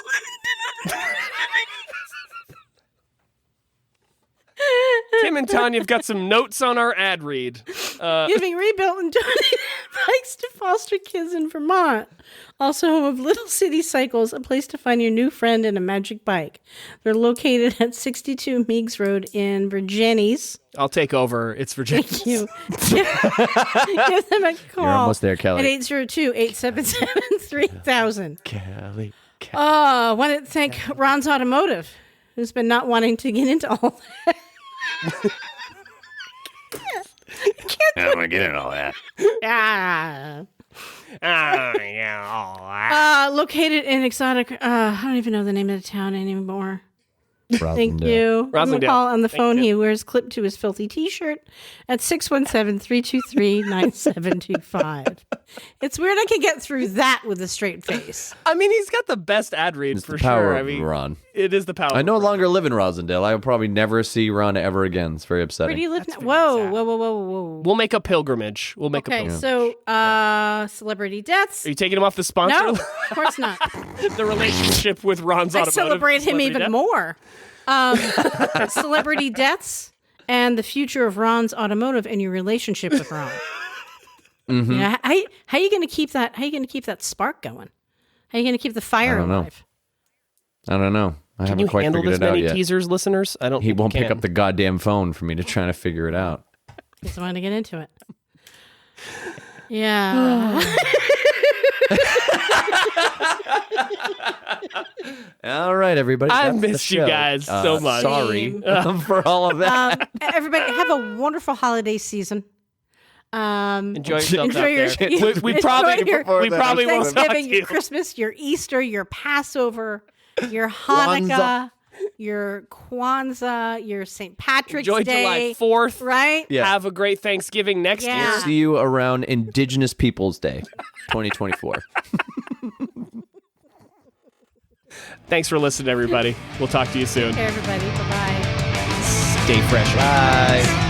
Tim and Tanya have got some notes on our ad read. Giving rebuilt and donated bikes to foster kids in Vermont. Also home of Little City Cycles, a place to find your new friend and a magic bike. They're located at 62 Meigs Road in Virginies. I'll take over. It's Virginia. Thank you. Give them a call. You're almost there, Kelly. At 802-877-3000. Kelly. I want to thank Ron's Automotive, who's been not wanting to get into all that. I don't want to get into all that. Located in exotic, I don't even know the name of the town anymore. Rosendale. Thank you. Rosendale. Paul on the phone. He wears clipped to his filthy t-shirt at 617-323-9725. It's weird I can get through that with a straight face. I mean, he's got the best ad read It's for the power sure. of I mean, Ron. it is the power. I no of Ron. longer live in Rosendale. I will probably never see Ron ever again. It's very upsetting. Where do you live now? Whoa. We'll make a pilgrimage. Okay, so celebrity deaths. Are you taking him off the sponsor? No, of course not. The relationship with Ron's I Automotive. celebrate him Celebrity even death? more. Celebrity deaths and the future of Ron's Automotive and your relationship with Ron. Mm-hmm. Yeah, how are you going to keep that? How are you going to keep that spark going? How are you going to keep the fire alive? I don't know. I Can haven't you quite handle figured this it out many yet. teasers, listeners? I don't. He think won't you pick can. up the goddamn phone for me to try to figure it out. Just want to get into it. Yeah. All right, everybody. I that's the missed you show. guys so much. Sorry for all of that. Everybody, have a wonderful holiday season. Enjoy yourself enjoy out your- there. enjoy We probably your- we probably won't talk to Thanksgiving, your you. Christmas, your Easter, your Passover, your Hanukkah, your Kwanzaa, your St. Patrick's Enjoy Day. July 4th. Right? Yeah. Have a great Thanksgiving next Yeah. year. See you around Indigenous Peoples Day, 2024. Thanks for listening, everybody. We'll talk to you soon. Okay, everybody. Bye-bye. Stay fresh. Bye.